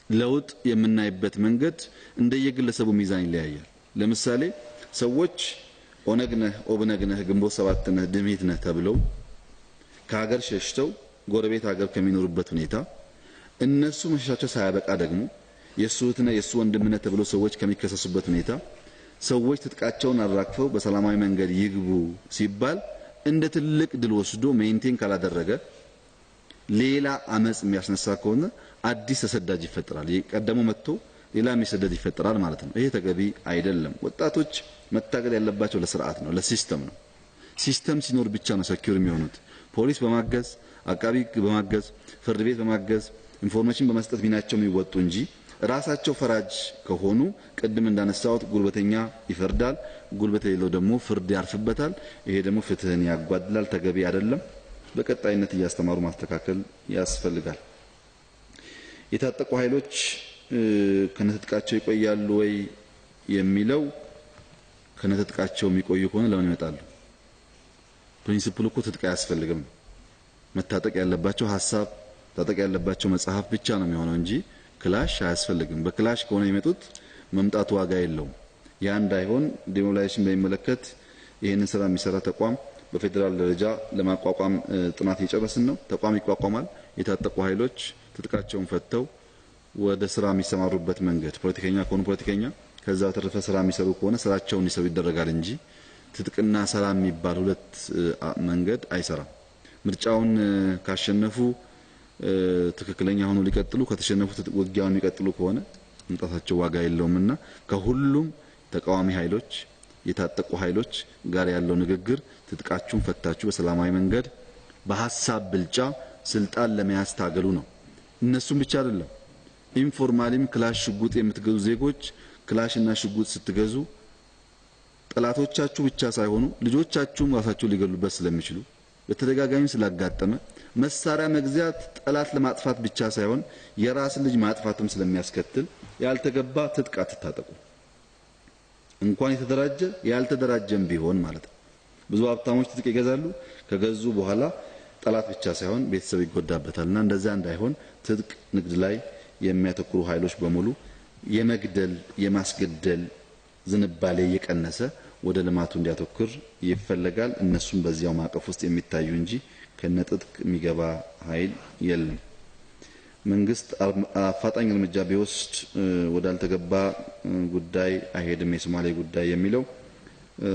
Speaker 1: ለውጥ የምናይበት መንገድ እንደየግለሰቡ ሚዛን ይለያያል። ለምሳሌ ሰዎች ኦነግ ነህ፣ ኦብነግ ነህ፣ ግንቦት ሰባት ነህ፣ ድምሂት ነህ ተብለው ከሀገር ሸሽተው ጎረቤት ሀገር ከሚኖሩበት ሁኔታ እነሱ መሸሻቸው ሳያበቃ ደግሞ የሱ እህትና የሱ ወንድምነ ተብሎ ሰዎች ከሚከሰሱበት ሁኔታ ሰዎች ትጥቃቸውን አራግፈው በሰላማዊ መንገድ ይግቡ ሲባል እንደ ትልቅ ድል ወስዶ ሜንቴን ካላደረገ ሌላ አመጽ የሚያስነሳ ከሆነ አዲስ ተሰዳጅ ይፈጠራል። ቀደሞ መጥቶ ሌላ የሚሰደድ ይፈጠራል ማለት ነው። ይሄ ተገቢ አይደለም። ወጣቶች መታገል ያለባቸው ለስርዓት ነው፣ ለሲስተም ነው። ሲስተም ሲኖር ብቻ ነው ሰኪዩር የሚሆኑት። ፖሊስ በማገዝ አቃቢ በማገዝ ፍርድ ቤት በማገዝ ኢንፎርሜሽን በመስጠት ሚናቸው የሚወጡ እንጂ ራሳቸው ፈራጅ ከሆኑ ቅድም እንዳነሳሁት ጉልበተኛ ይፈርዳል፣ ጉልበት የሌለው ደግሞ ፍርድ ያርፍበታል። ይሄ ደግሞ ፍትህን ያጓድላል፣ ተገቢ አይደለም። በቀጣይነት እያስተማሩ ማስተካከል ያስፈልጋል። የታጠቁ ኃይሎች ከነትጥቃቸው ይቆያሉ ወይ የሚለው ከነትጥቃቸው የሚቆዩ ከሆነ ለምን ይመጣሉ? ፕሪንሲፕሉ እኮ ትጥቅ አያስፈልግም። መታጠቅ ያለባቸው ሐሳብ ታጠቅ ያለባቸው መጽሐፍ ብቻ ነው የሚሆነው እንጂ ክላሽ አያስፈልግም። በክላሽ ከሆነ የመጡት መምጣቱ ዋጋ የለውም። ያ እንዳይሆን ዲሞቢላይዜሽን በሚመለከት ይሄንን ስራ የሚሰራ ተቋም በፌደራል ደረጃ ለማቋቋም ጥናት እየጨረስን ነው። ተቋም ይቋቋማል። የታጠቁ ኃይሎች ትጥቃቸውን ፈተው ወደ ስራ የሚሰማሩበት መንገድ ፖለቲከኛ ከሆኑ ፖለቲከኛ፣ ከዛ በተረፈ ስራ የሚሰሩ ከሆነ ስራቸውን እንዲሰሩ ይደረጋል እንጂ ትጥቅና ሰላም የሚባል ሁለት መንገድ አይሰራም። ምርጫውን ካሸነፉ ትክክለኛ ሆኖ ሊቀጥሉ፣ ከተሸነፉ ውጊያውን የሚቀጥሉ ከሆነ መምጣታቸው ዋጋ የለውምና ከሁሉም ተቃዋሚ ኃይሎች የታጠቁ ኃይሎች ጋር ያለው ንግግር ትጥቃችሁን ፈታችሁ በሰላማዊ መንገድ በሐሳብ ብልጫ ስልጣን ለመያዝ ታገሉ ነው። እነሱም ብቻ አይደለም፣ ኢንፎርማሊም ክላሽ ሽጉጥ የምትገዙ ዜጎች ክላሽና ሽጉጥ ስትገዙ ጠላቶቻችሁ ብቻ ሳይሆኑ ልጆቻችሁም ራሳቸው ሊገሉበት ስለሚችሉ በተደጋጋሚ ስላጋጠመ መሳሪያ መግዛት ጠላት ለማጥፋት ብቻ ሳይሆን የራስ ልጅ ማጥፋትም ስለሚያስከትል ያልተገባ ትጥቅ አትታጠቁ። እንኳን የተደራጀ ያልተደራጀም ቢሆን ማለት ነው። ብዙ ሀብታሞች ትጥቅ ይገዛሉ። ከገዙ በኋላ ጠላት ብቻ ሳይሆን ቤተሰብ ይጎዳበታልና እንደዛ እንዳይሆን ትጥቅ ንግድ ላይ የሚያተኩሩ ኃይሎች በሙሉ የመግደል የማስገደል ዝንባሌ እየቀነሰ ወደ ልማቱ እንዲያተኩር ይፈለጋል። እነሱም በዚያው ማቀፍ ውስጥ የሚታዩ እንጂ ከነጥጥቅ የሚገባ ኃይል የለም። መንግስት አፋጣኝ እርምጃ ቢወስድ ወዳልተገባ ጉዳይ አይሄድም የሶማሌ ጉዳይ የሚለው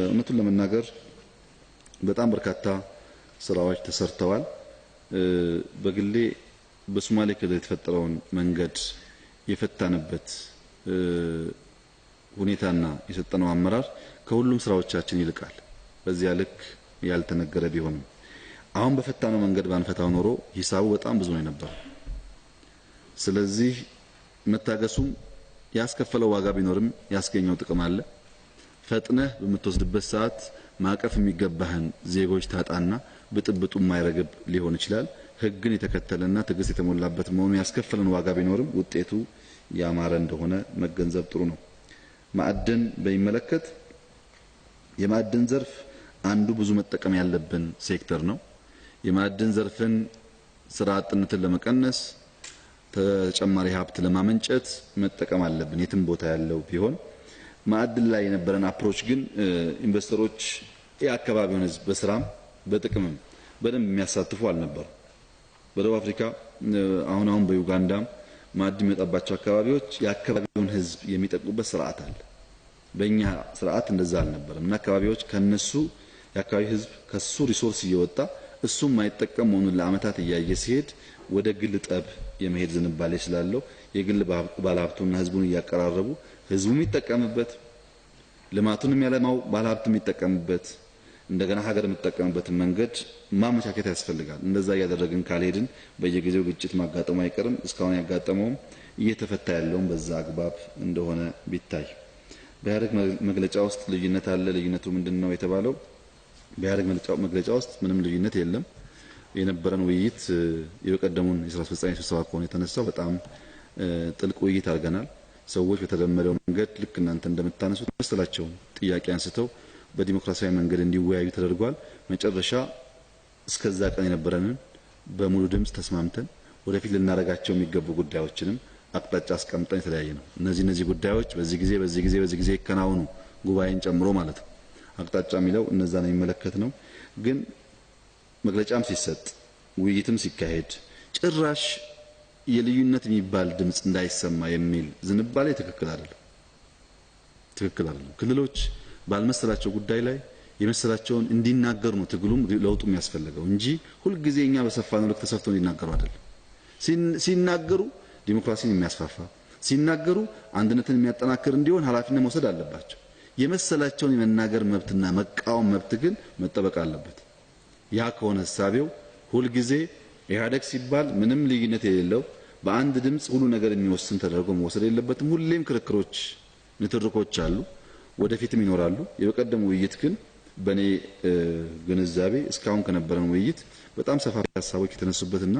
Speaker 1: እውነቱን ለመናገር በጣም በርካታ ስራዎች ተሰርተዋል። በግሌ በሶማሌ ክልል የተፈጠረውን መንገድ የፈታንበት ሁኔታና የሰጠነው አመራር ከሁሉም ስራዎቻችን ይልቃል። በዚያ ልክ ያልተነገረ ቢሆንም አሁን በፈታነው መንገድ ባንፈታው ኖሮ ሂሳቡ በጣም ብዙ ነው የነበረው። ስለዚህ መታገሱም ያስከፈለው ዋጋ ቢኖርም ያስገኘው ጥቅም አለ። ፈጥነህ በምትወስድበት ሰዓት ማቀፍ የሚገባህን ዜጎች ታጣና ብጥብጡ የማይረግብ ሊሆን ይችላል። ህግን የተከተለና ትዕግስት የተሞላበት መሆኑ ያስከፈለን ዋጋ ቢኖርም ውጤቱ ያማረ እንደሆነ መገንዘብ ጥሩ ነው። ማዕድን በሚመለከት የማዕድን ዘርፍ አንዱ ብዙ መጠቀም ያለብን ሴክተር ነው። የማዕድን ዘርፍን ስራ አጥነትን ለመቀነስ ተጨማሪ ሀብት ለማመንጨት መጠቀም አለብን የትም ቦታ ያለው ቢሆን። ማዕድን ላይ የነበረን አፕሮች ግን ኢንቨስተሮች የአካባቢውን ህዝብ በስራም በጥቅምም በደንብ የሚያሳትፉ አልነበሩ። በደቡብ አፍሪካ አሁን በዩጋንዳም ማዕድን የሚወጣባቸው አካባቢዎች የአካባቢውን ህዝብ የሚጠቅሙበት ስርዓት አለ። በእኛ ስርዓት እንደዛ አልነበረም እና አካባቢዎች ከነሱ የአካባቢ ህዝብ ከሱ ሪሶርስ እየወጣ እሱም ማይጠቀም መሆኑን ለአመታት እያየ ሲሄድ ወደ ግል ጠብ የመሄድ ዝንባሌ ስላለው የግል ባለሀብቱና ህዝቡን እያቀራረቡ ህዝቡ የሚጠቀምበት ልማቱንም ያለማው ባለሀብቱ የሚጠቀምበት እንደገና ሀገር የምትጠቀምበት መንገድ ማመቻቸት ያስፈልጋል። እንደዛ ያደረግን ካልሄድን በየጊዜው ግጭት ማጋጠሙ አይቀርም። እስካሁን ያጋጠመውም እየተፈታ ያለውም በዛ አግባብ እንደሆነ ቢታይ። በኢህአዴግ መግለጫ ውስጥ ልዩነት አለ። ልዩነቱ ምንድነው የተባለው? በኢህአዴግ መግለጫ ውስጥ ምንም ልዩነት የለም። የነበረን ውይይት የበቀደሙን የስራ አስፈጻሚ ስብሰባ ከሆነ የተነሳው በጣም ጥልቅ ውይይት አድርገናል። ሰዎች በተለመደው መንገድ ልክ እናንተ እንደምታነሱት መሰላቸው ጥያቄ አንስተው በዲሞክራሲያዊ መንገድ እንዲወያዩ ተደርጓል። መጨረሻ እስከዛ ቀን የነበረንን በሙሉ ድምጽ ተስማምተን ወደፊት ልናረጋቸው የሚገቡ ጉዳዮችንም አቅጣጫ አስቀምጠን የተለያየ ነው። እነዚህ ጉዳዮች በዚህ ጊዜ ይከናወኑ ጉባኤን ጨምሮ ማለት ነው። አቅጣጫ የሚለው እነዛን የሚመለከት ነው። ግን መግለጫም ሲሰጥ ውይይትም ሲካሄድ ጭራሽ የልዩነት የሚባል ድምጽ እንዳይሰማ የሚል ዝንባሌ ትክክል አይደለም። ክልሎች ባልመሰላቸው ጉዳይ ላይ የመሰላቸውን እንዲናገሩ ነው ትግሉም ለውጡ የሚያስፈልገው እንጂ ሁሉ ጊዜ እኛ በሰፋነው ልክ ተሰፍተው እንዲናገሩ አይደለም። ሲናገሩ ዲሞክራሲን የሚያስፋፋ ሲናገሩ አንድነትን የሚያጠናክር እንዲሆን ኃላፊነት መውሰድ አለባቸው። የመሰላቸውን የመናገር መብትና መቃወም መብት ግን መጠበቅ አለበት። ያ ከሆነ ሐሳቤው ሁሉ ጊዜ ኢህአዴግ ሲባል ምንም ልዩነት የሌለው በአንድ ድምጽ ሁሉ ነገር የሚወስን ተደርጎ መወሰድ የለበትም። ሁሌም ክርክሮች፣ ንትርኮች አሉ፣ ወደፊትም ይኖራሉ። የበቀደሙ ውይይት ግን በኔ ግንዛቤ እስካሁን ከነበረን ውይይት በጣም ሰፋፊ ሐሳቦች የተነሱበትና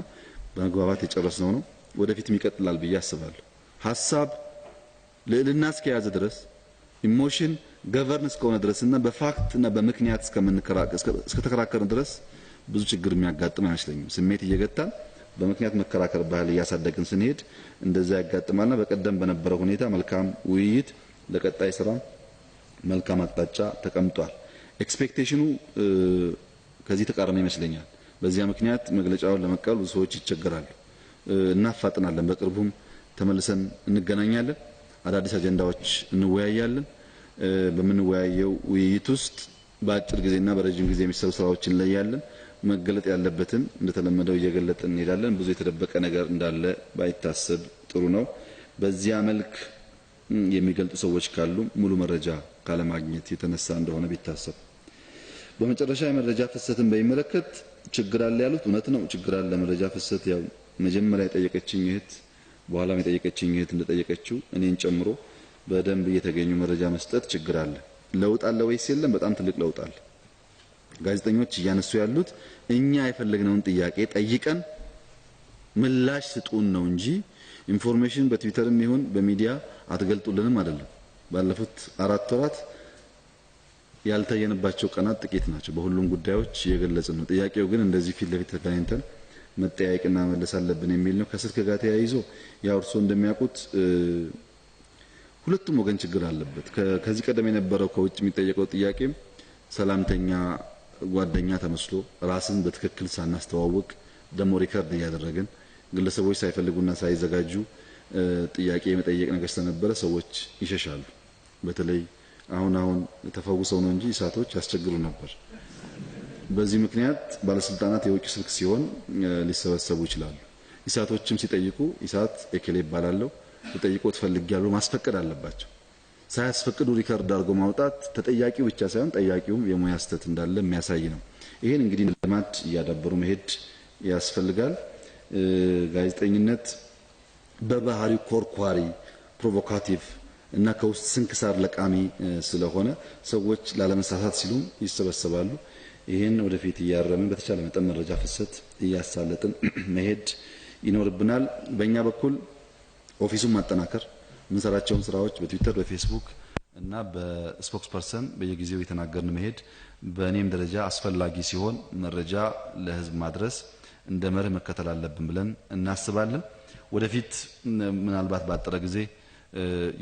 Speaker 1: በመግባባት የጨረስነው ነው። ወደፊትም ይቀጥላል ብዬ አስባለሁ። ሐሳብ ልዕልና እስከያዘ ድረስ ኢሞሽን ገቨርን እስከሆነ ድረስና በፋክትና በምክንያት እስከተከራከርን ድረስ ብዙ ችግር የሚያጋጥም አይመስለኝም። ስሜት እየገታን በምክንያት መከራከር ባህል እያሳደግን ስንሄድ እንደዛ ያጋጥማልና በቀደም በነበረው ሁኔታ መልካም ውይይት ለቀጣይ ስራ መልካም አቅጣጫ ተቀምጧል። ኤክስፔክቴሽኑ ከዚህ ተቃራኒ ይመስለኛል። በዚያ ምክንያት መግለጫውን ለመቀበል ብዙ ሰዎች ይቸገራሉ። እናፋጥናለን። በቅርቡም ተመልሰን እንገናኛለን። አዳዲስ አጀንዳዎች እንወያያለን። በምንወያየው ውይይት ውስጥ በአጭር ጊዜና በረጅም ጊዜ የሚሰሩ ስራዎችን እንለያለን። መገለጥ ያለበትን እንደተለመደው እየገለጥን እንሄዳለን። ብዙ የተደበቀ ነገር እንዳለ ባይታሰብ ጥሩ ነው። በዚያ መልክ የሚገልጡ ሰዎች ካሉ ሙሉ መረጃ ካለማግኘት የተነሳ እንደሆነ ቢታሰብ። በመጨረሻ የመረጃ ፍሰትን በሚመለከት ችግር አለ ያሉት እውነት ነው። ችግር አለ። መረጃ ፍሰት ያው መጀመሪያ የጠየቀችኝ እህት በኋላም የጠየቀችኝ እህት እንደጠየቀችው እኔን ጨምሮ በደንብ እየተገኙ መረጃ መስጠት ችግር አለ። ለውጥ አለ ወይስ የለም? በጣም ትልቅ ለውጥ አለ። ጋዜጠኞች እያነሱ ያሉት እኛ የፈለግነውን ጥያቄ ጠይቀን ምላሽ ስጡን ነው እንጂ ኢንፎርሜሽን በትዊተርም ይሁን በሚዲያ አትገልጡልንም አይደለም። ባለፉት 4 ወራት ያልታየንባቸው ቀናት ጥቂት ናቸው። በሁሉም ጉዳዮች እየገለጽን ነው። ጥያቄው ግን እንደዚህ ፊት ለፊት ተገናኝተን መጠያየቅና መለስ አለብን የሚል ነው። ከስልክ ጋር ተያይዞ ያው እርሶ እንደሚያውቁት ሁለቱም ወገን ችግር አለበት። ከዚህ ቀደም የነበረው ከውጭ የሚጠየቀው ጥያቄም ሰላምተኛ ጓደኛ ተመስሎ ራስን በትክክል ሳናስተዋውቅ ደሞ ሪከርድ እያደረግን ግለሰቦች ሳይፈልጉና ሳይዘጋጁ ጥያቄ የመጠየቅ ነገር ስለነበረ ሰዎች ይሸሻሉ። በተለይ አሁን ተፈውሰው ነው እንጂ ኢሳቶች ያስቸግሩ ነበር። በዚህ ምክንያት ባለስልጣናት የውጭ ስልክ ሲሆን ሊሰበሰቡ ይችላሉ። ኢሳቶችም ሲጠይቁ ኢሳት ኤኬሌ ይባላልው ተጠይቆት ፈልጊያለሁ ማስፈቀድ አለባቸው። ሳያስፈቅዱ ሪከርድ አድርጎ ማውጣት ተጠያቂው ብቻ ሳይሆን ጠያቂውም የሙያ ስህተት እንዳለ የሚያሳይ ነው። ይሄን እንግዲህ ልማድ እያዳበሩ መሄድ ያስፈልጋል። ጋዜጠኝነት በባህሪው ኮርኳሪ፣ ፕሮቮካቲቭ እና ከውስጥ ስንክሳር ለቃሚ ስለሆነ ሰዎች ላለመሳሳት ሲሉ ይሰበሰባሉ። ይሄን ወደፊት እያረምን በተቻለ መጠን መረጃ ፍሰት እያሳለጥን መሄድ ይኖርብናል። በእኛ በኩል ኦፊሱን ማጠናከር ምንሰራቸውን ስራዎች በትዊተር በፌስቡክ እና በስፖክስ ፐርሰን በየጊዜው የተናገርን መሄድ በእኔም ደረጃ አስፈላጊ ሲሆን መረጃ ለህዝብ ማድረስ እንደ መርህ መከተል አለብን ብለን እናስባለን። ወደፊት ምናልባት ባጠረ ጊዜ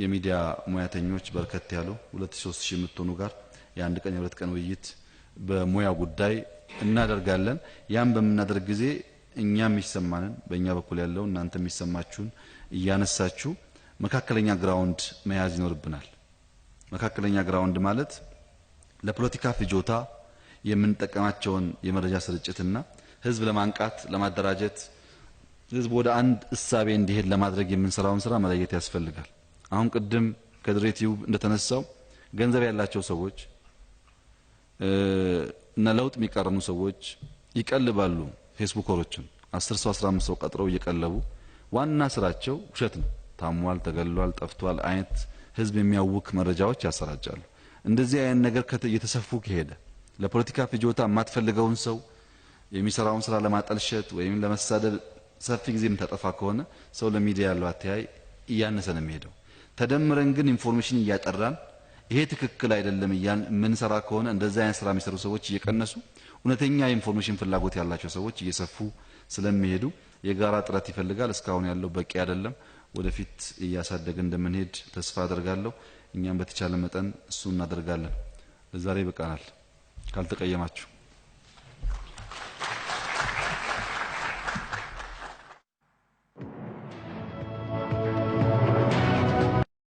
Speaker 1: የሚዲያ ሙያተኞች በርከት ያሉ 2-3 የምትሆኑ ጋር የአንድ ቀን የሁለት ቀን ውይይት በሙያ ጉዳይ እናደርጋለን። ያም በመናደርግ ጊዜ እኛም ይሰማንን በእኛ በኩል ያለው እናንተ የሚሰማችሁን እያነሳችሁ መካከለኛ ግራውንድ መያዝ ይኖርብናል። መካከለኛ ግራውንድ ማለት ለፖለቲካ ፍጆታ የምንጠቀማቸውን የመረጃ ስርጭትና ህዝብ ለማንቃት ለማደራጀት ህዝብ ወደ አንድ እሳቤ እንዲሄድ ለማድረግ የምንሰራውን ስራ መለየት ያስፈልጋል። አሁን ቅድም ከድሬቲው እንደተነሳው ገንዘብ ያላቸው ሰዎች እና ለውጥ የሚቀርሙ ሰዎች ይቀልባሉ። ፌስቡከሮችን 10 ሰው 15 ሰው ቀጥረው እየቀለቡ ዋና ስራቸው ውሸት ነው። ታሟል፣ ተገሏል፣ ጠፍቷል አይነት ህዝብ የሚያውክ መረጃዎች ያሰራጫሉ። እንደዚህ አይነት ነገር እየተሰፉ ከሄደ ለፖለቲካ ፍጆታ የማትፈልገውን ሰው የሚሰራውን ስራ ለማጠልሸት ወይም ለመሳደብ ሰፊ ጊዜም ተጠፋ ከሆነ ሰው ለሚዲያ ያለው አተያይ እያነሰ ነው የሚሄደው። ተደምረን ግን ኢንፎርሜሽን እያጠራን ይሄ ትክክል አይደለም እያን ምን ሰራ ከሆነ እንደዛ አይነት ስራ የሚሰሩ ሰዎች እየቀነሱ እውነተኛ ኢንፎርሜሽን ፍላጎት ያላቸው ሰዎች እየሰፉ ስለሚሄዱ የጋራ ጥረት ይፈልጋል። እስካሁን ያለው በቂ አይደለም። ወደፊት እያሳደግን እንደምንሄድ ተስፋ አደርጋለሁ። እኛም በተቻለ መጠን እሱ እናደርጋለን። ለዛሬ በቃናል ካልተቀየማችሁ